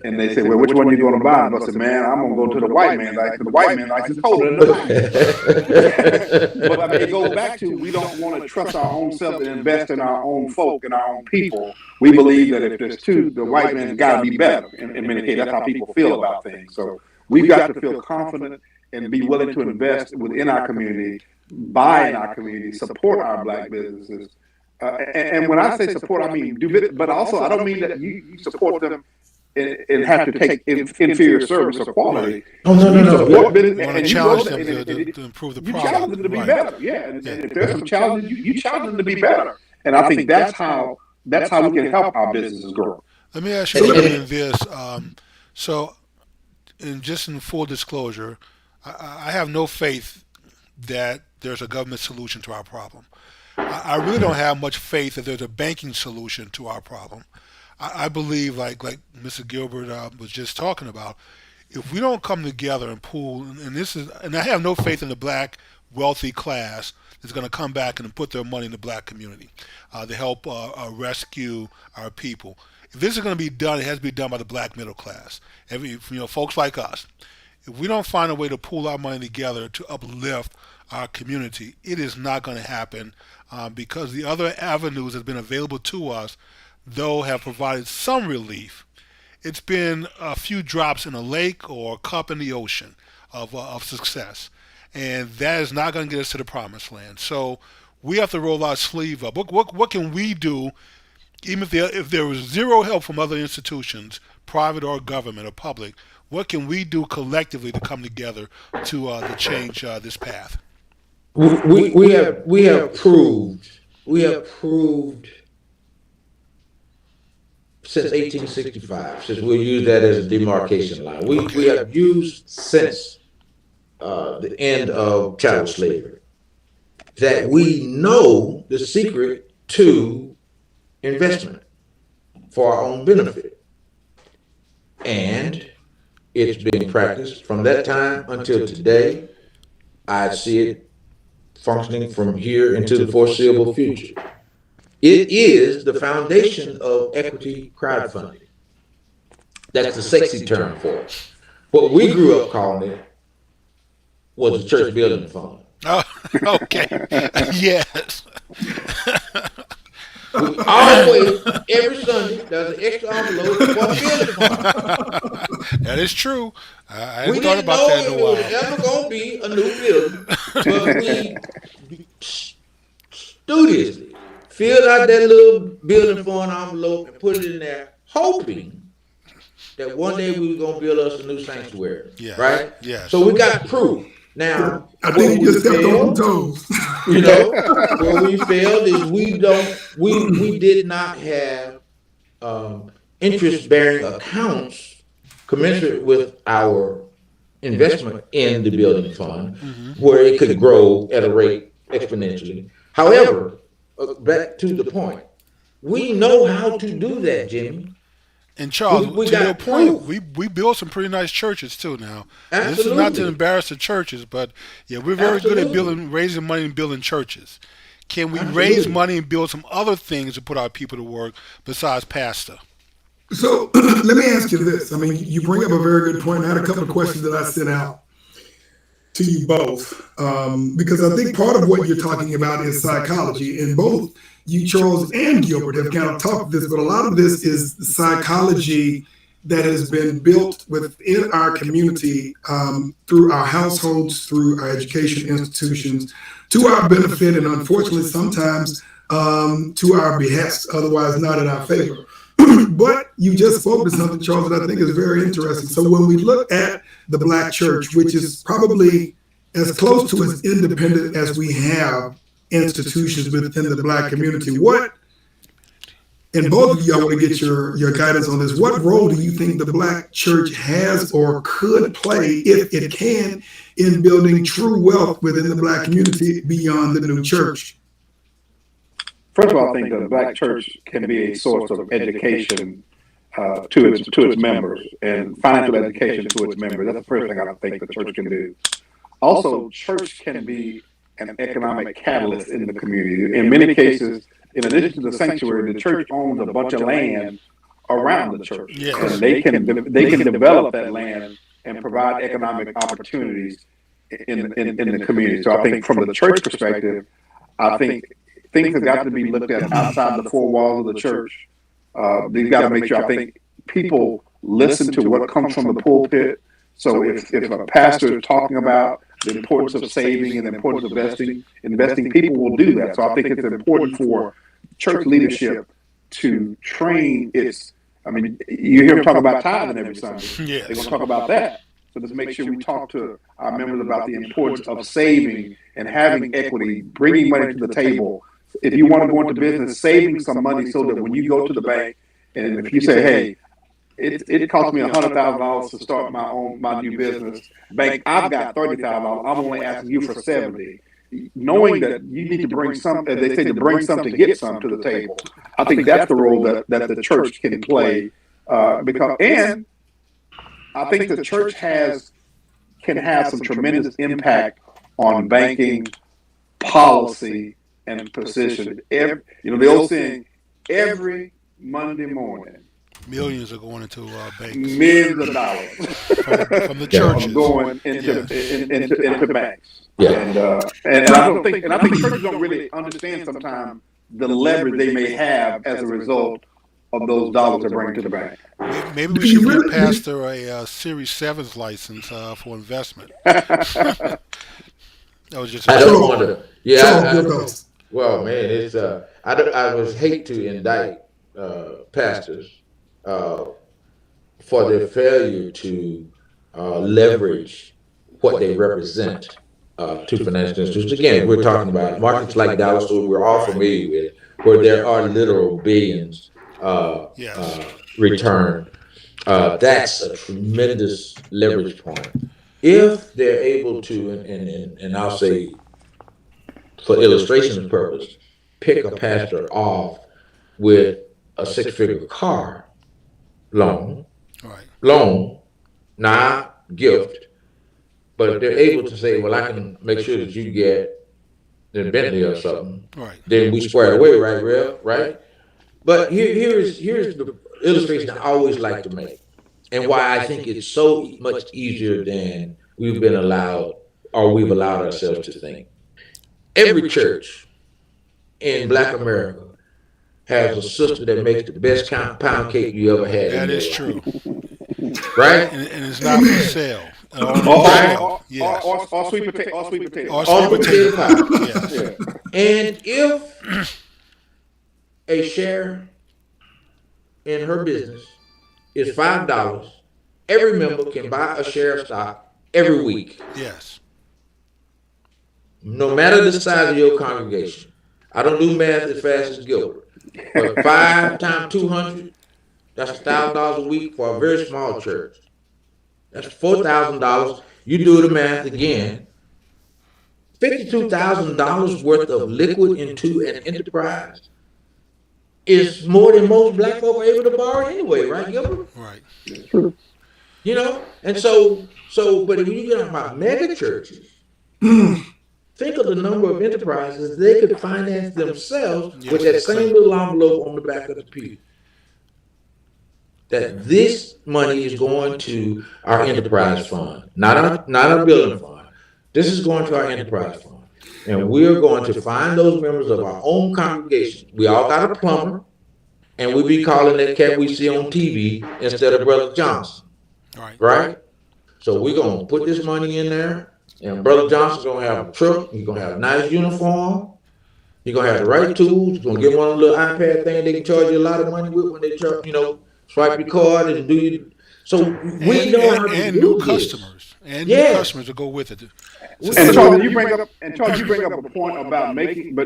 And they say, well, which one are you going to buy? And I said, man, I'm going to go to the white man's ice, because the white man's ice is colder than the black man's. But I mean, it goes back to, we don't want to trust our own self and invest in our own folk and our own people. We believe that if there's two, the white man's got to be better. In many cases, that's how people feel about things. So we've got to feel confident and be willing to invest within our community, buy in our community, support our black businesses. And when I say support, I mean but also I don't mean that you support them and have to take inferior service or quality. Oh, no. Support You business, want and to you challenge go them and to improve the you product. challenge them to be Right. better. Yeah, and if there's some challenges, you challenge them to be better. And I think that's how we can help our businesses grow. Let me ask you this. So, in full disclosure, I have no faith that there's a government solution to our problem. I really don't have much faith that there's a banking solution to our problem. I believe, like Mr. Gilbert was just talking about, if we don't come together and pool, and I have no faith in the black wealthy class that's going to come back and put their money in the black community to help rescue our people. If this is going to be done, it has to be done by the black middle class. Folks like us. If we don't find a way to pool our money together to uplift our community, it is not going to happen because the other avenues that have been available to us, though have provided some relief, it's been a few drops in a lake or a cup in the ocean of success. And that is not going to get us to the promised land. So we have to roll our sleeve up. What can we do, even if there was zero help from other institutions, private or government or public, what can we do collectively to come together to change this path? We have proved since 1865, since we'll use that as a demarcation line. We have used since the end of chattel slavery that we know the secret to investment for our own benefit. And it's being practiced from that time until today. I see it functioning from here into the foreseeable future. It is the foundation of equity crowdfunding. That's the sexy term for it. What we grew up calling it was the church building fund. Oh, okay. Yes. We always, every Sunday, there's an extra envelope for the building fund. That is true. I We hadn't thought didn't about know that in it a was while. ever going to be a new building, but we studiously filled out that little building fund envelope and put it in there, hoping that one day we were going to build us a new sanctuary. Yeah. Right? Yes. So we got proof. Now, I think you just stepped on some toes. where we failed is we did not have interest-bearing accounts commensurate with our investment in the building fund, where it could grow at a rate exponentially. However, back to the point, we know how to do that, Jimmy. And Charles, We to got your point, proof. we build some pretty nice churches too now. Absolutely. This is not to embarrass the churches, but yeah, we're very good at Absolutely. raising money and building churches. Can we Absolutely. raise money and build some other things to put our people to work besides pastor? So let me ask you this. I mean, you bring up a very good point. I had a couple of questions that I sent out to you both because I think part of what you're talking about is psychology, and both you, Charles, and Gilbert have kind of talked this, but a lot of this is psychology that has been built within our community through our households, through our education institutions, to our benefit, and unfortunately sometimes to our behest, otherwise not in our favor. But you just spoke to something, Charles, that I think is very interesting. So when we look at the Black church, which is probably as close to as independent as we have institutions within the Black community, and both of you, I want to get your guidance on this. What role do you think the Black church has or could play, if it can, in building true wealth within the Black community beyond the new church? First of all, I think the Black church can be a source of education to its members and financial education to its members. That's the first thing I think the church can do. Also, church can be an economic catalyst in the community. In many cases, in addition to the sanctuary, the church owns a bunch of land around the church, Yes. and they can develop that land and provide economic opportunities in the community. So I think from the church perspective, I think things have got to be looked at outside the four walls of the church. They've got to make sure, I think, people listen to what comes from the pulpit. So if a pastor is talking about the importance of saving and the importance of investing, people will do that. So I think it's important for church leadership to train its. I mean, you hear them talk about tithing every Sunday. Yes. They're going to talk about that. So let's make sure we talk to our members about the importance of saving and having equity, bringing money to the table. If you want to go into business, saving some money so that when you go to the bank, and if you say, "Hey, it cost me $100,000 to start my new business, bank, I've got $30,000. I'm only asking you for 70." Knowing that you need to bring some, as they say, to bring some to get some to the table. I think that's the role that the church can play, and I think the church can have some tremendous impact on banking policy and position. The old saying, every Monday morning, Millions are going into banks millions of dollars from the Yeah. are churches. going into banks. Yeah. And I think churches don't really understand sometimes the leverage they may have as a result of those dollars they bring to the bank. Maybe we Do should you give really? Pastor a Series 7's license for investment. That was just a I don't So, want to. so Yeah. your thoughts. Well, man, it's I would hate to indict pastors uh, for their failure to leverage what they represent to financial institutions. Again, we're talking about markets like Dallas, who we're all familiar with, where there are literal billions yes. returned. That's a tremendous leverage point. If they're able to, and I'll say for illustration purpose, pick a pastor off with a six-figure car loan, Right. loan, not gift, but if they're able to say, well, I can make sure that you get the Bentley or something, Right. then we squared away, right, Rev? Right? But here's the illustration I always like to make, and why I think it's so much easier than we've allowed ourselves to think. Every church in Black America has a sister that makes the best pound cake you ever had in That your is life, true. right? And it's not for sale. On Or, Right. sale. Yes. or sweet potato. Or On sweet potato potato pie. pie. Yes. Yeah. And if a share in her business is $5, every member can buy a share of stock every week, Yes. no matter the size of your congregation. I don't do math as fast as Gilbert, but 5 times 200, that's $1,000 a week for a very small church. That's $4,000. You do the math again. $52,000 worth of liquid into an enterprise is more than most black folk are able to borrow anyway, right, Gilbert? Right. You know, and but when you get about mega churches, think of the number of enterprises they could finance themselves with that same little envelope on the back of the pew. That this money is going to our enterprise fund, not our building fund. This is going to our enterprise fund. And we're going to find those members of our own congregation. We all got a plumber, and we be calling that cat we see on TV instead of Brother Johnson, Right. right? So we're going to put this money in there, and Brother Johnson's going to have a truck. He's going to have a nice uniform. He's going to have the right tools. He's going to get one of the little iPad thing they can charge you a lot of money with when they charge, swipe your card and do you. So we know how to and do new this. customers. And Yes. new customers to go with it. And Charles, you bring up a point about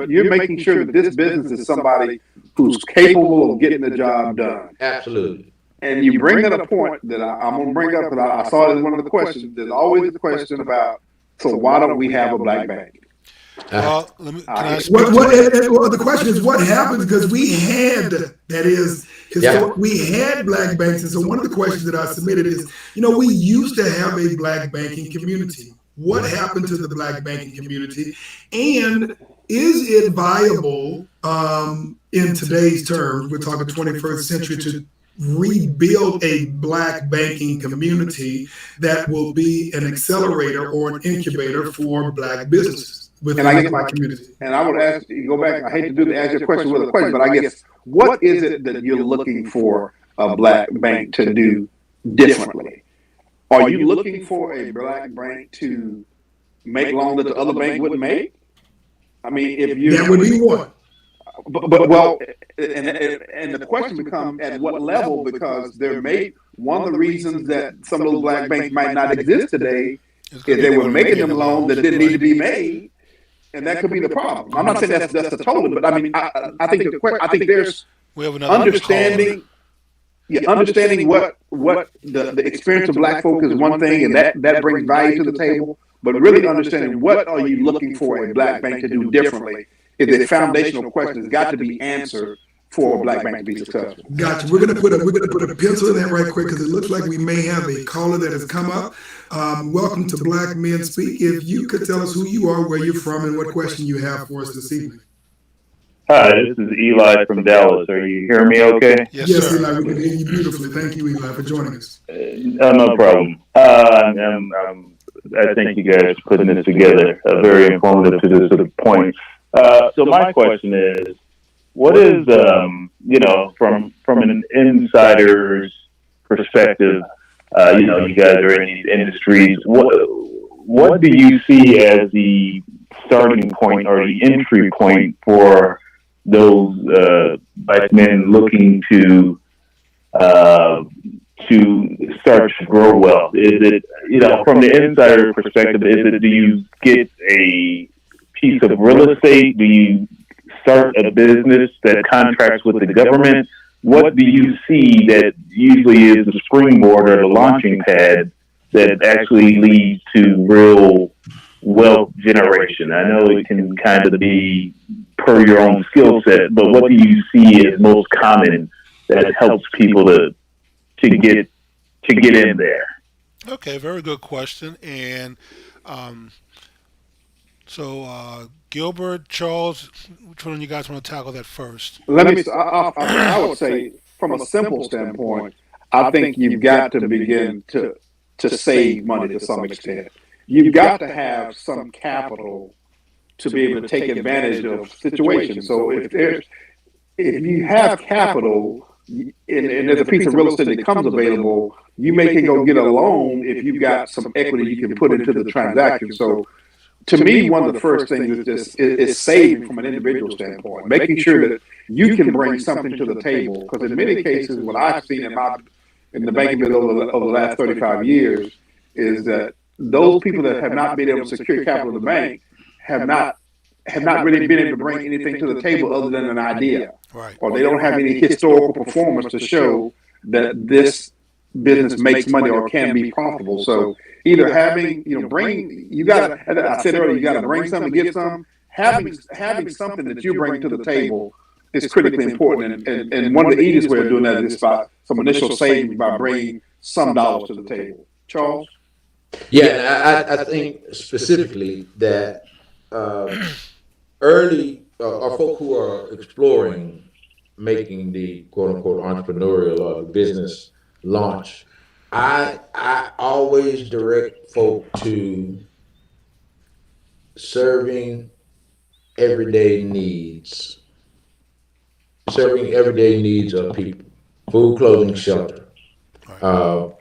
you're making sure that this business is somebody who's capable of getting the job done. Absolutely. And you bring up a point that I'm going to bring up, because I saw it as one of the questions. There's always the question about, so why don't we have a black bank? Well, can I speak Well, the question is, what happens? Because we had, we had black banks. And so one of the questions that I submitted is, we used to have a black banking community. What happened to the black banking community? And is it viable in today's terms, we're talking 21st century, rebuild a Black banking community that will be an accelerator or an incubator for Black businesses And within I the guess Black community. and I would ask you go back. I hate to do the ask your question with a question, but I guess what is it that you're looking for a Black bank to do differently? Are you looking for a Black bank to make loans that the other bank wouldn't make? I mean, if That you, would be one. but well, and the question becomes at what level, because there may one of the reasons that some of those Black banks might not exist today It's is because they they were weren't making making them them loans loans, that didn't need right? to be made, and that could be the problem. I'm not saying that's the total, but I mean, I think I think there's We have another caller. understanding. Yeah, understanding what the experience of Black folk is one thing, and that brings value to the table. But really understanding what are you looking for a Black bank to do differently is a foundational question that's got to be answered for a Black bank to be successful. Gotcha. We're gonna put a pencil in that right quick because it looks like we may have a caller that has come up. Welcome to Black Men Speak. If you could tell us who you are, where you're from, and what question you have for us this evening. Hi, this is Eli from Dallas. Are you hearing me okay? Yes, Yes, sir. Eli, we can hear you beautifully. Thank you, Eli, for joining us. No problem. I thank you guys for putting this together. Very informative to this sort of point. So my question is, what is, from an insider's perspective, you guys are in these industries. What do you see as the starting point or the entry point for those Black men looking to start to grow wealth? Is it, from the insider perspective, do you get a piece of real estate? Do you start a business that contracts with the government? What do you see that usually is the springboard or the launching pad that actually leads to real wealth generation? I know it can kind of be per your own skill set, but what do you see as most common that helps people to get in there? Okay, very good question. And Gilbert, Charles, which one of you guys want to tackle that first? Let me. I would say, from a simple standpoint, I think you've got to begin to save money to some extent. You've got to have some capital to be able to take advantage of situations. So if you have capital and there's a piece of real estate that comes available, you may can go get a loan if you've got some equity you can put into the transaction. So to me, one of the first things is saving from an individual standpoint, making sure that you can bring something to the table. Because in many cases, what I've seen in the banking business over the last 35 years is that those people that have not been able to secure capital in the bank have not really been able to bring anything to the table other than an idea, Right. or they don't have any historical performance to show that this business makes money or can be profitable. So either having, you got to, as I said earlier, you got to bring something, get some. Having something that you bring to the table is critically important. And one of the easiest ways of doing that is by some initial savings by bringing some dollars to the table. Charles? Yeah, and I think specifically that early or folk who are exploring making the quote unquote entrepreneurial or business launch, I always direct folk to serving everyday needs, serving everyday needs of people, food, clothing, shelter. Right.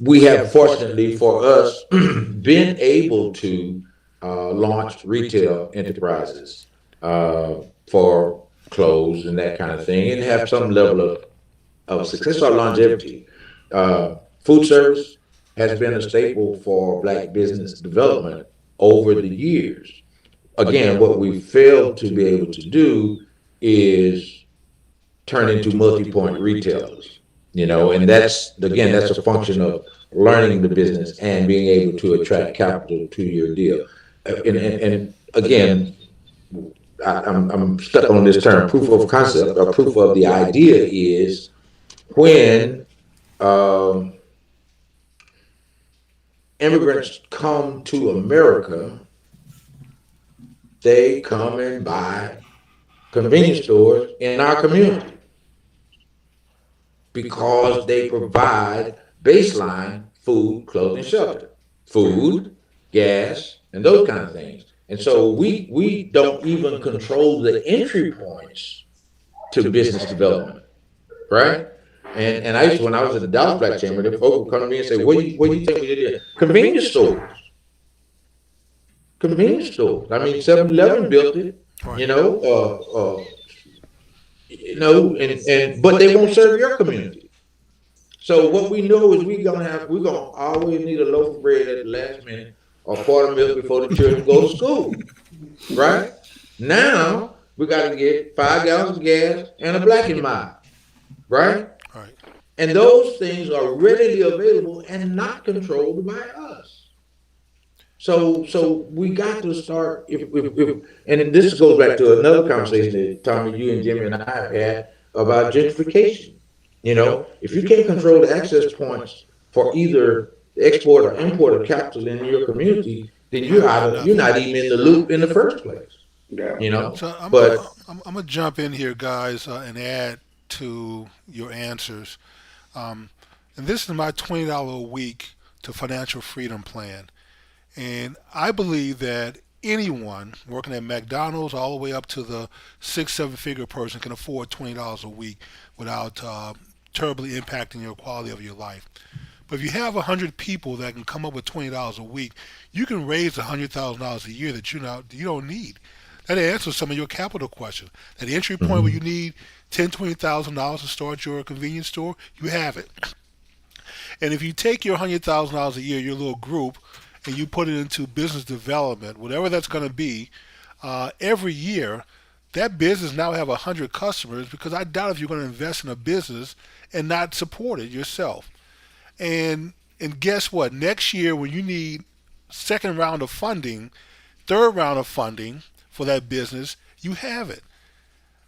We have, fortunately for us, been able to launch retail enterprises for clothes and that kind of thing, and have some level of success or longevity. Food service has been a staple for Black business development over the years. Again, what we failed to be able to do is turn into multi-point retailers, and that's a function of learning the business and being able to attract capital to your deal. And again, I'm stuck on this term, proof of concept or proof of the idea is when immigrants come to America, they come and buy convenience stores in our community. because they provide baseline food, clothing, shelter, food, gas, and those kind of things. And so we don't even control the entry points to business development, right? And I used to, when I was at the Dallas Black Chamber, the folks would come to me and say, what do you think we did here? Convenience stores. Convenience stores. I mean, 7-Eleven built it, Right. you know, and but they won't serve your community. So what we know is we're gonna always need a loaf of bread at the last minute or a quart of milk before the children go to school, right? Now we got to get 5 gallons of gas and a Black and Mild, right? Right. And those things are readily available and not controlled by us. So we got to start and this goes back to another conversation that Tommy, you and Jimmy and I have had about gentrification. You know, if you can't control the access points for either export or import of capital in your community, then you're not even in the loop in the first place. Yeah. You know, So but I'm gonna jump in here, guys, and add to your answers. And this is my $20 a week to financial freedom plan. And I believe that anyone working at McDonald's all the way up to the 6, 7 figure person can afford $20 a week without terribly impacting your quality of your life. But if you have 100 people that can come up with $20 a week, you can raise $100,000 a year that you don't need. That answers some of your capital question. That entry point where you need $10, $20,000 to start your convenience store, you have it. And if you take your $100,000 a year, your little group, and you put it into business development, whatever that's going to be, every year, that business now have 100 customers, because I doubt if you're going to invest in a business and not support it yourself. And guess what? Next year, when you need second round of funding, third round of funding for that business, you have it.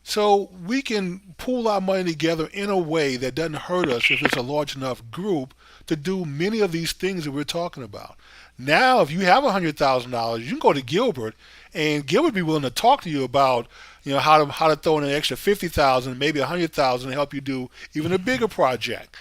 So we can pool our money together in a way that doesn't hurt us if it's a large enough group to do many of these things that we're talking about. Now, if you have $100,000, you can go to Gilbert, and Gilbert be willing to talk to you about, how to throw in an extra 50,000, maybe 100,000 to help you do even a bigger project,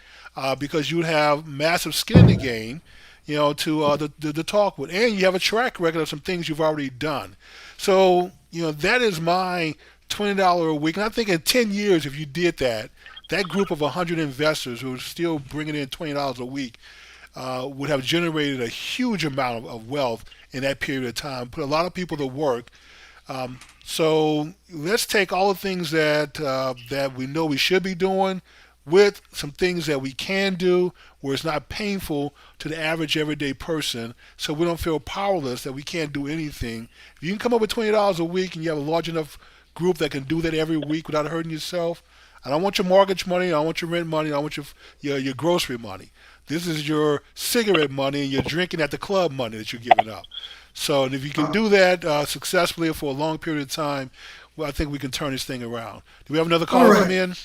because you have massive skin in the game, to talk with, and you have a track record of some things you've already done. So that is my $20 a week, and I think in 10 years, if you did that, that group of 100 investors who are still bringing in $20 a week would have generated a huge amount of wealth in that period of time, put a lot of people to work. So let's take all the things that we know we should be doing with some things that we can do where it's not painful to the average everyday person, so we don't feel powerless that we can't do anything. If you can come up with $20 a week and you have a large enough group that can do that every week without hurting yourself, I don't want your mortgage money, I don't want your rent money, I don't want your grocery money. This is your cigarette money and your drinking at the club money that you're giving up. So, and if you can do that successfully for a long period of time, well, I think we can turn this thing around. Do we have another call come in?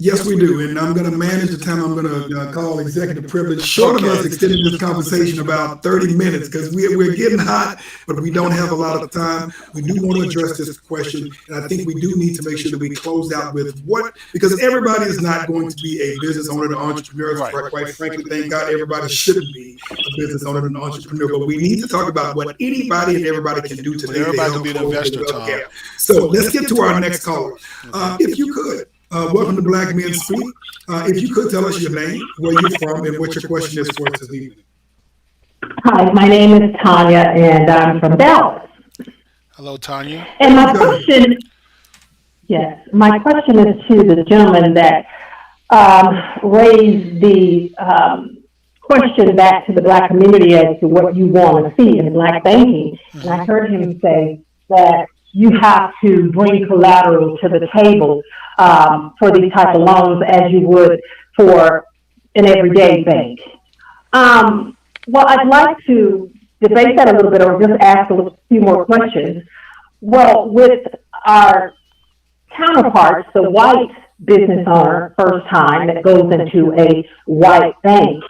Yes, we do. And I'm going to manage the time. I'm going to call executive privilege. Short of us extending this conversation about 30 minutes, because we're getting hot, but we don't have a lot of time. We do want to address this question. And I think we do need to make sure that we close out with because everybody is not going to be a business owner or entrepreneur. Right. Quite frankly, thank God everybody shouldn't be a business owner and an entrepreneur. But we need to talk about what anybody and everybody can do today. Everybody can be an investor, Tom. So let's get to our next caller. If you could. Welcome to Black Men Speak. If you could tell us your name, where you're from, and what your question is for us this evening. Hi, my name is Tanya, and I'm from Dallas. Hello, Tanya. And my question is to the gentleman that raised the question back to the Black community as to what you want to see in Black banking. And I heard him say that you have to bring collateral to the table for these type of loans as you would for an everyday bank. Well, I'd like to debate that a little bit, or just ask a few more questions. Well, with our counterparts, the white business owner, first time that goes into a white bank,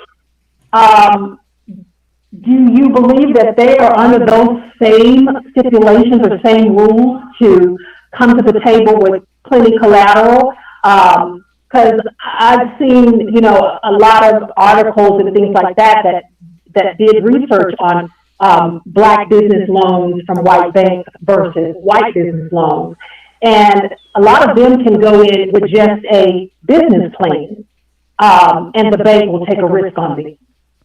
do you believe that they are under those same stipulations or same rules to come to the table with plenty collateral Because I've seen, a lot of articles and things like that did research on black business loans from white banks versus white business loans. And a lot of them can go in with just a business plan, and the bank will take a risk on me.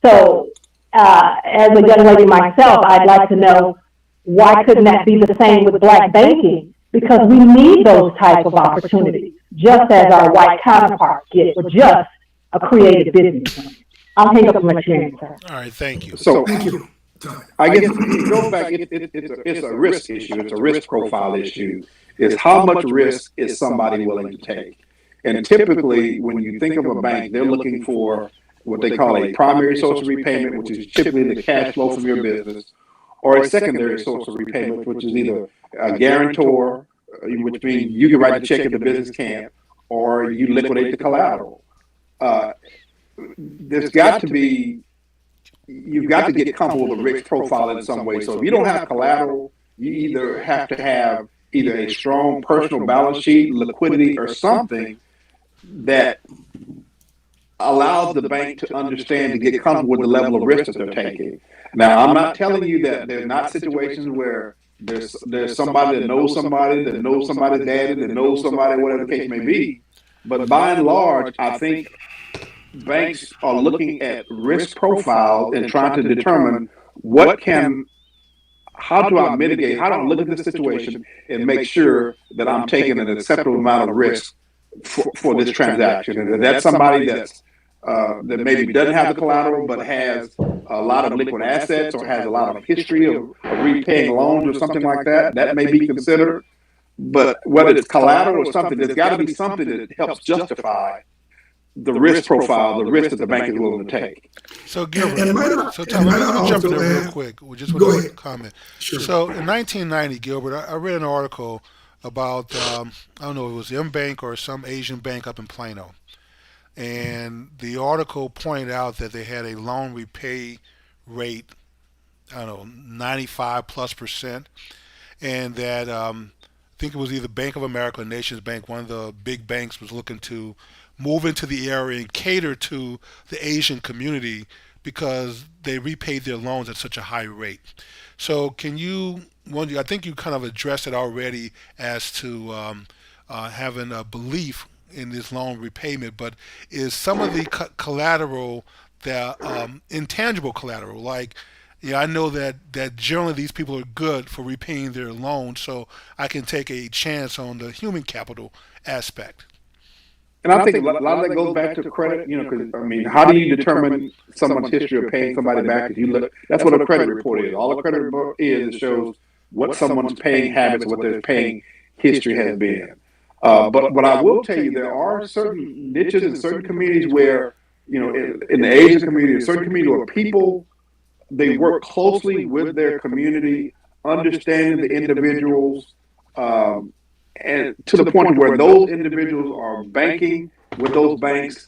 So, as a young lady myself, I'd like to know, why couldn't that be the same with black banking? Because we need those type of opportunities, just as our white counterparts get with just a creative business plan. I'll hang up my chair, sir. All right, thank you. So Thank you. I guess it goes back. It's a risk issue. It's a risk profile issue. Is how much risk is somebody willing to take? And typically, when you think of a bank, they're looking for what they call a primary source of repayment, which is typically the cash flow from your business, or a secondary source of repayment, which is either a guarantor, which means you can write the check if the business can't, or you liquidate the collateral. There's got to be, you've got to get comfortable with the risk profile in some way. So if you don't have collateral, you either have to have either a strong personal balance sheet, liquidity, or something that allows the bank to understand to get comfortable with the level of risk that they're taking. Now, I'm not telling you that there's not situations where there's somebody that knows somebody's daddy, that knows somebody, whatever the case may be. But by and large, I think banks are looking at risk profiles and trying to determine how do I mitigate, how do I look at this situation and make sure that I'm taking an acceptable amount of risk for this transaction. And that's somebody that maybe doesn't have the collateral but has a lot of liquid assets or has a lot of history of repaying loans or something like that. That may be considered. But whether it's collateral or something, there's got to be something that helps justify the risk profile, the risk that the bank is willing to take. So, Gilbert, let Tom, let me jump in also there real add- quick. We just Go want to ahead. comment. Sure. So, in 1990, Gilbert, I read an article about, I don't know, it was M Bank or some Asian bank up in Plano. And the article pointed out that they had a loan repay rate, I don't know, 95 plus percent. And that I think it was either Bank of America or Nations Bank, one of the big banks was looking to move into the area and cater to the Asian community because they repaid their loans at such a high rate. So can you, I think you kind of addressed it already as to having a belief in this loan repayment, but is some of the collateral, the intangible collateral, like, I know that generally these people are good for repaying their loans, so I can take a chance on the human capital aspect. And I think a lot of that goes back to credit, because how do you determine someone's history of paying somebody back? If you look, that's what a credit report is. All a credit report is, it shows what someone's paying habits, what their paying history has been. But what I will tell you, there are certain niches and certain communities where, in the Asian community, certain community where people, they work closely with their community, understanding the individuals, and to the point where those individuals are banking with those banks,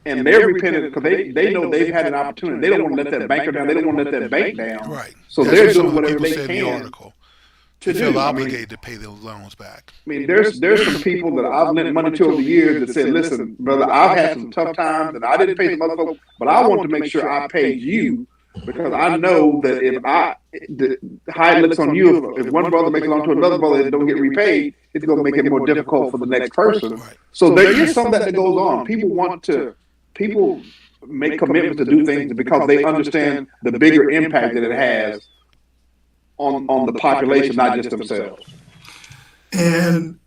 and they're repentant because they know they've had an opportunity. They don't want to let that banker down. They don't want to let that bank down. Right. So That's they're what some doing of the whatever people they said in the can article. to They feel do. obligated to pay their loans back. There's some people that I've lent money to over the years that said, "Listen, brother, I've had some tough times, and I didn't pay some other folks, but I want to make sure I paid you because I know that how it looks on you, if one brother makes it on to another brother and don't get repaid, it's going to make it more difficult for the next person." Right. So there is some that goes on. People make commitments to do things because they understand the bigger impact that it has on the population, not just themselves. And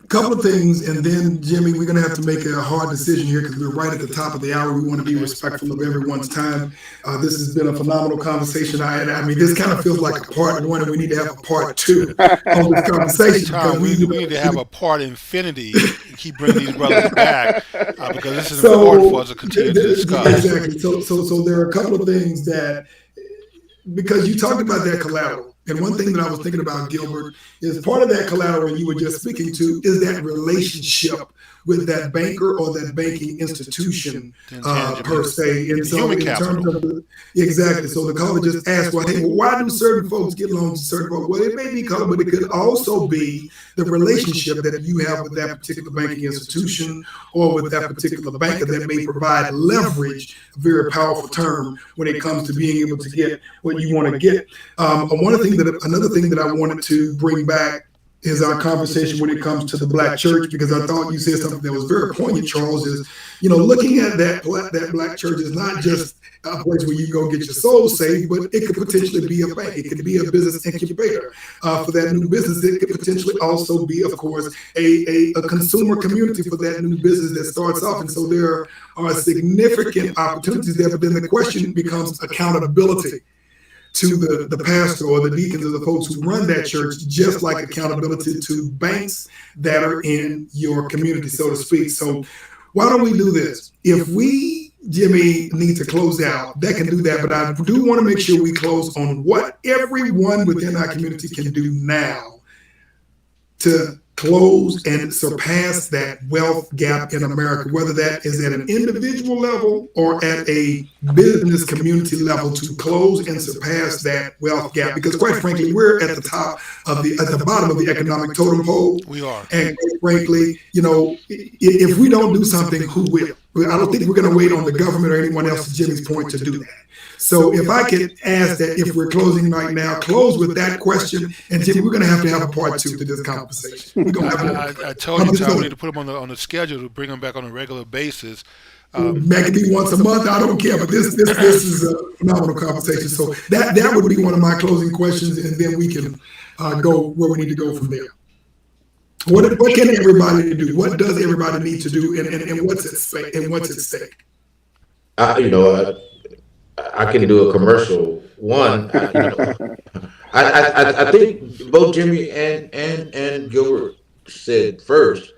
a couple of things, and then Jimmy, we're going to have to make a hard decision here because we're right at the top of the hour. We want to be respectful of everyone's time. This has been a phenomenal conversation. I mean, this kind of feels like a part one, and we need to have a part two on this conversation. Tom, we need to have a part infinity and keep bringing these brothers back because this is important for us to continue to discuss. Exactly. So there are a couple of things that, because you talked about that collateral. And one thing that I was thinking about, Gilbert, is part of that collateral you were just speaking to is that relationship with that banker or that banking institution The per intangibles. se. And The so human in terms capital. of exactly, so the caller just asked, well, hey, well, why do certain folks get loans to certain folks? Well, it may be color, but it could also be the relationship that you have with that particular banking institution or with that particular banker that may provide leverage, a very powerful term when it comes to being able to get what you want to get. Another thing that I wanted to bring back is our conversation when it comes to the black church, because I thought you said something that was very poignant, Charles, is, looking at that black church is not just a place where you go get your soul saved, but it could potentially be a bank. It could be a business incubator for that new business. It could potentially also be, of course, a consumer community for that new business that starts off. And so there are significant opportunities there, but then the question becomes accountability to the pastor or the deacons or the folks who run that church, just like accountability to banks that are in your community, so to speak. So why don't we do this? If we, Jimmy, need to close out, that can do that. But I do want to make sure we close on what everyone within our community can do now to close and surpass that wealth gap in America, whether that is at an individual level or at a business community level, to close and surpass that wealth gap. Because quite frankly, we're at the bottom of the economic totem pole. We are. And quite frankly, if we don't do something, who will? I don't think we're going to wait on the government or anyone else, to Jimmy's point, to do that. So if I could ask that, if we're closing right now, close with that question. And Jimmy, we're going to have a part 2 to this conversation. We're going to have I told you, Tom, we need to put them on the schedule to bring them back on a regular basis. maybe once a month. I don't care, but this is a phenomenal conversation. So that would be one of my closing questions, and then we can go where we need to go from there. What can everybody do? What does everybody need to do, and what's at stake? I can do a commercial. One, I think both Jimmy and Gilbert said first,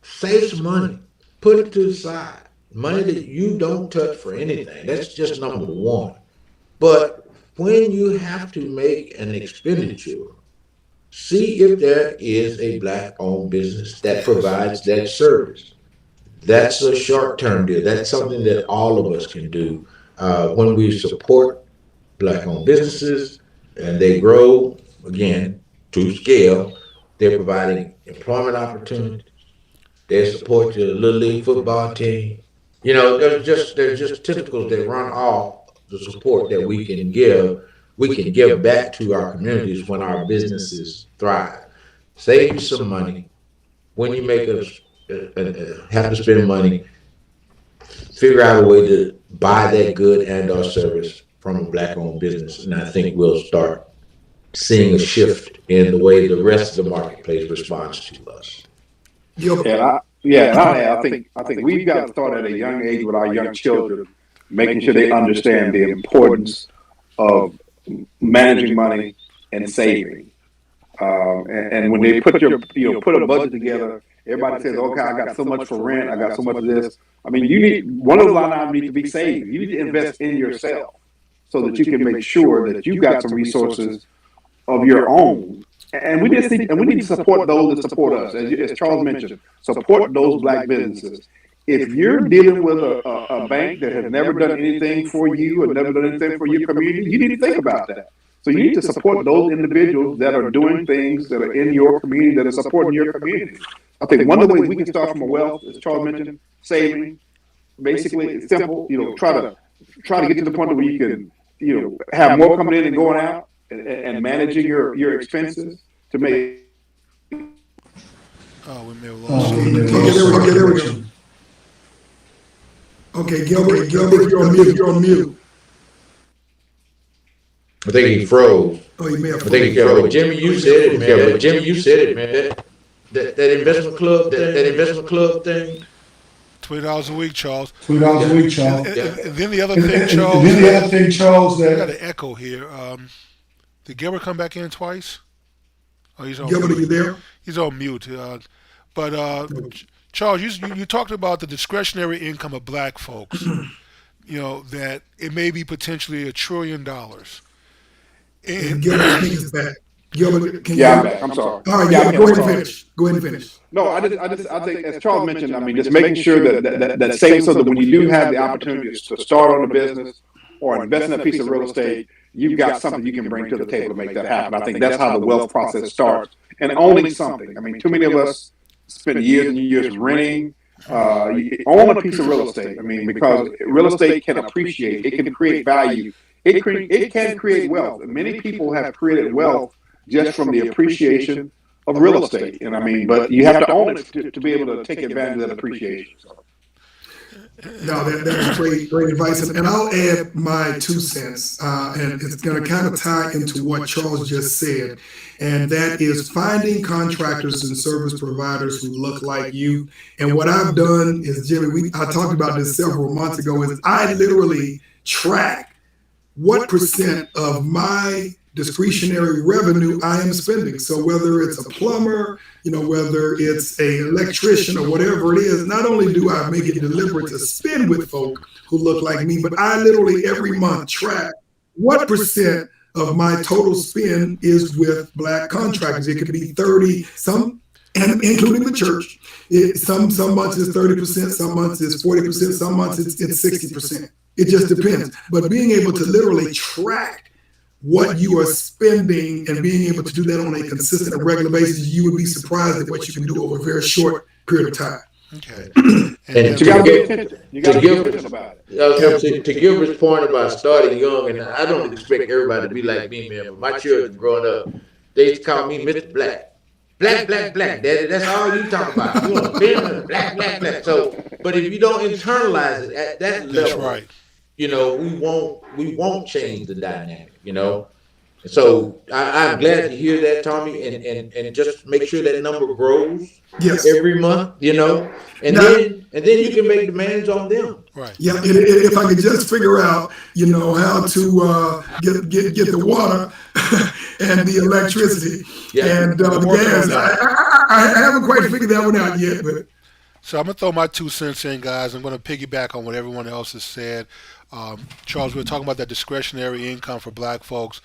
save some money, put it to the side. Money that you don't touch for anything. That's just number one. But when you have to make an expenditure, see if there is a black-owned business that provides that service. That's a short-term deal. That's something that all of us can do when we support black-owned businesses and they grow, again, to scale. They're providing employment opportunities. They support your little league football team. There's just tentacles that run off the support that we can give. We can give back to our communities when our businesses thrive. Save you some money. When you make have to spend money, figure out a way to buy that good and or service from a black-owned business, and I think we'll start seeing a shift in the way the rest of the marketplace responds to us. I think we've got to start at a young age with our young children, making sure they understand the importance of managing money and saving. And when they put put a budget together, everybody says, "Okay, I got so much for rent, I got so much of this." I mean, you need one of those line items need to be saved. You need to invest in yourself so that you can make sure that you've got some resources of your own. And we need to support those that support us, as Charles mentioned. Support those black businesses. If you're dealing with a bank that has never done anything for you or never done anything for your community, you need to think about that. So you need to support those individuals that are doing things that are in your community, that are supporting your community. I think one of the ways we can start from a wealth, as Charles mentioned, saving. Basically, it's simple. Try to get to the point where you can, have more coming in and going out, and managing your expenses to make. Oh, we may have lost. Okay, there we go. Okay, Gilbert, you're on mute. I think he froze. Oh, you may have. I think he froze. Jimmy, you said it, man. That investment club thing. $20 a week, Charles. $20 a week, Charles. And then the other thing, Charles. I got an echo here. Did Gilbert come back in twice? Oh, he's on. Gilbert, are you there? He's on mute. Charles, you talked about the discretionary income of black folks. That it may be potentially $1 trillion. And Gilbert, I think it's back. Gilbert, can you Yeah, hear I'm me? back. I'm sorry. All right, Yeah, yeah, I'm go here. ahead and Sorry. finish. Go ahead and finish. No, I think, as Charles mentioned, I mean, just making sure that same, so that when you do have the opportunity to start on a business or invest in a piece of real estate, you've got something you can bring to the table to make that happen. I think that's how the wealth process starts, and owning something. I mean, too many of us spend years and years renting. You own a piece of real estate. I mean, because real estate can appreciate, it can create value, it can create wealth. And many people have created wealth just from the appreciation of real estate. And I mean, but you have to own it to be able to take advantage of that appreciation. So. No, that is great advice. And I'll add my 2 cents, and it's going to kind of tie into what Charles just said. And that is finding contractors and service providers who look like you. And what I've done is, Jimmy, I talked about this several months ago, is I literally track what percent of my discretionary revenue I am spending. So whether it's a plumber, whether it's an electrician or whatever it is, not only do I make it deliberate to spend with folk who look like me, but I literally every month track what percent of my total spend is with Black contractors. It could be 30, some, and including the church. Some months it's 30%, some months it's 40%, some months it's 60%. It just depends. But being able to literally track what you are spending and being able to do that on a consistent and regular basis, you would be surprised at what you can do over a very short period of time. Okay. And You got to be attentive. You got to be attentive about it. To Gilbert's point about starting young, and I don't expect everybody to be like me, man, but my children growing up, they used to call me Mr. Black. Black, black, black, daddy. That's all you talk about. You want to build black, black, black. So, but if you don't internalize it at that level, That's right. we won't change the dynamic. So I'm glad to hear that, Tommy, and just make sure that number grows every month, and then you can make demands on them. Right. Yeah, if I could just figure out, how to get the water and the electricity and the gas. I haven't quite figured that one out yet, but. So I'm going to throw my 2 cents in, guys. I'm going to piggyback on what everyone else has said. Charles, we were talking about that discretionary income for Black folks.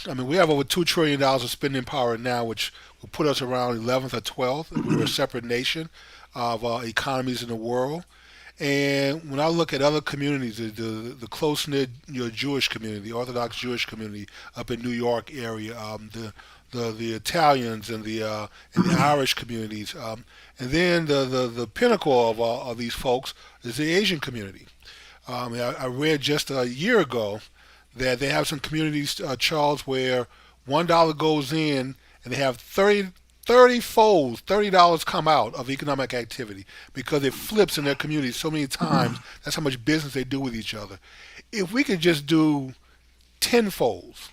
I mean, we have over $2 trillion of spending power now, which will put us around 11th or 12th. We're a separate nation of economies in the world. And when I look at other communities, the close-knit Jewish community, the Orthodox Jewish community up in New York area, the Italians and the Irish communities, and then the pinnacle of these folks is the Asian community. I read just a year ago that they have some communities, Charles, where $1 goes in and they have 30 folds, $30 come out of economic activity because it flips in their community so many times. That's how much business they do with each other. If we could just do 10 folds,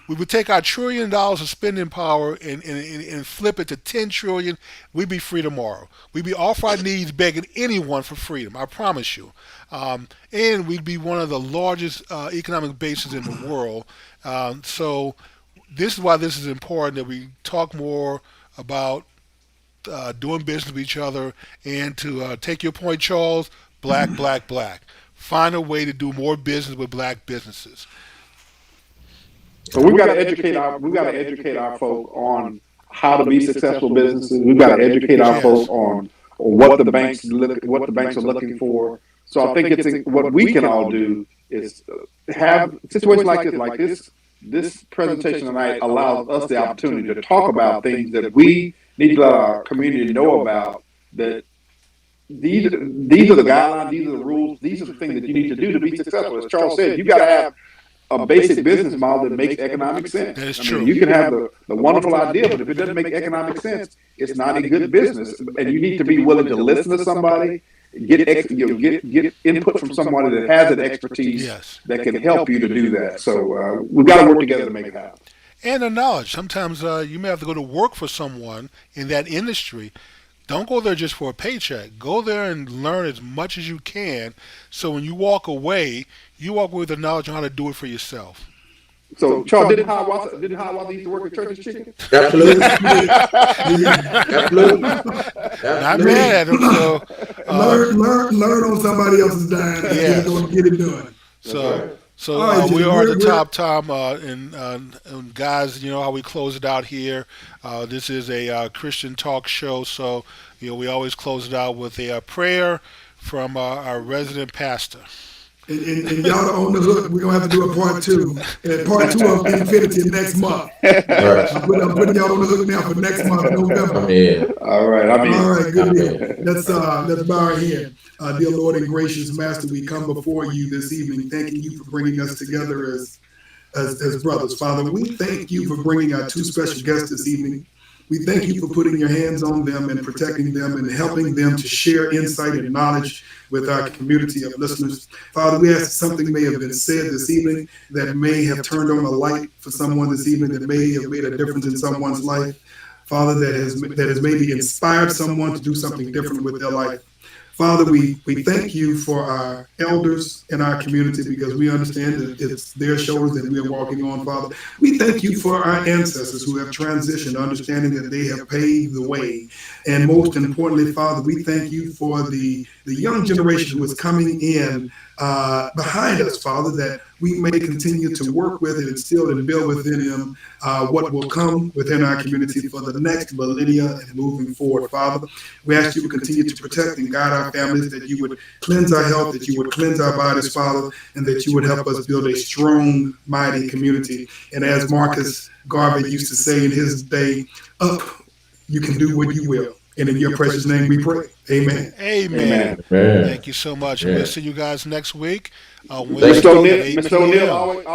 we would take our $1 trillion of spending power and flip it to 10 trillion. We'd be free tomorrow. We'd be off our knees begging anyone for freedom. I promise you. And we'd be one of the largest economic bases in the world. So this is why this is important, that we talk more about doing business with each other. And to take your point, Charles, black, black, black. Find a way to do more business with Black businesses. So we've got to educate our folk on how to be successful businesses. We've got to educate our folk on what the banks are looking for. So I think it's what we can all do is have situations like this. This presentation tonight allows us the opportunity to talk about things that we need to let our community know about. That these are the guidelines, these are the rules, these are the things that you need to do to be successful. As Charles said, you got to have a basic business model that makes economic sense. That is true. You can have the wonderful idea, but if it doesn't make economic sense, it's not a good business. And you need to be willing to listen to somebody, get input from somebody that has that expertise that can help you to do that. So we've got to work together to make it happen. And the knowledge. Sometimes you may have to go to work for someone in that industry. Don't go there just for a paycheck. Go there and learn as much as you can, so when you walk away with the knowledge on how to do it for yourself. So, Charles, didn't Hiawatha used to work at Church's Chicken? Absolutely. Absolutely. Not mad at him. So learn on somebody else's dime. Yeah. Get it done. So So All right, we Jay, are at the we're top time, and guys, you know how we close it out here. This is a Christian talk show, so we always close it out with a prayer from our resident pastor. and y'all are on the hook. We're gonna have to do a part two, and part two of Infinity next month. All right. I'm putting y'all on the hook now for next month, I'm November. in. All right, I'll be. All right, good I'm deal. in. Let's bow our head. Dear Lord and gracious Master, we come before you this evening, thanking you for bringing us together as brothers. Father, we thank you for bringing our two special guests this evening. We thank you for putting your hands on them and protecting them and helping them to share insight and knowledge with our community of listeners. Father, we ask that something may have been said this evening that may have turned on a light for someone this evening, that may have made a difference in someone's life. Father, that has maybe inspired someone to do something different with their life. Father, we thank you for our elders in our community, because we understand that it's their shoulders that we are walking on, Father. We thank you for our ancestors who have transitioned, understanding that they have paved the way. And most importantly, Father, we thank you for the young generation who is coming in behind us, Father, that we may continue to work with and instill and build within them what will come within our community for the next millennia and moving forward, Father. We ask you to continue to protect and guide our families, that you would cleanse our health, that you would cleanse our bodies, Father, and that you would help us build a strong, mighty community. And as Marcus Garvey used to say in his day, up, you can do what you will. And in your precious name we pray. Amen. Amen. Amen. Man. Thank you so much. Yeah. We'll see you guys next week. Thank Mr. Wednesday at O'Neill, 8 Mr. O'Neill, p.m. always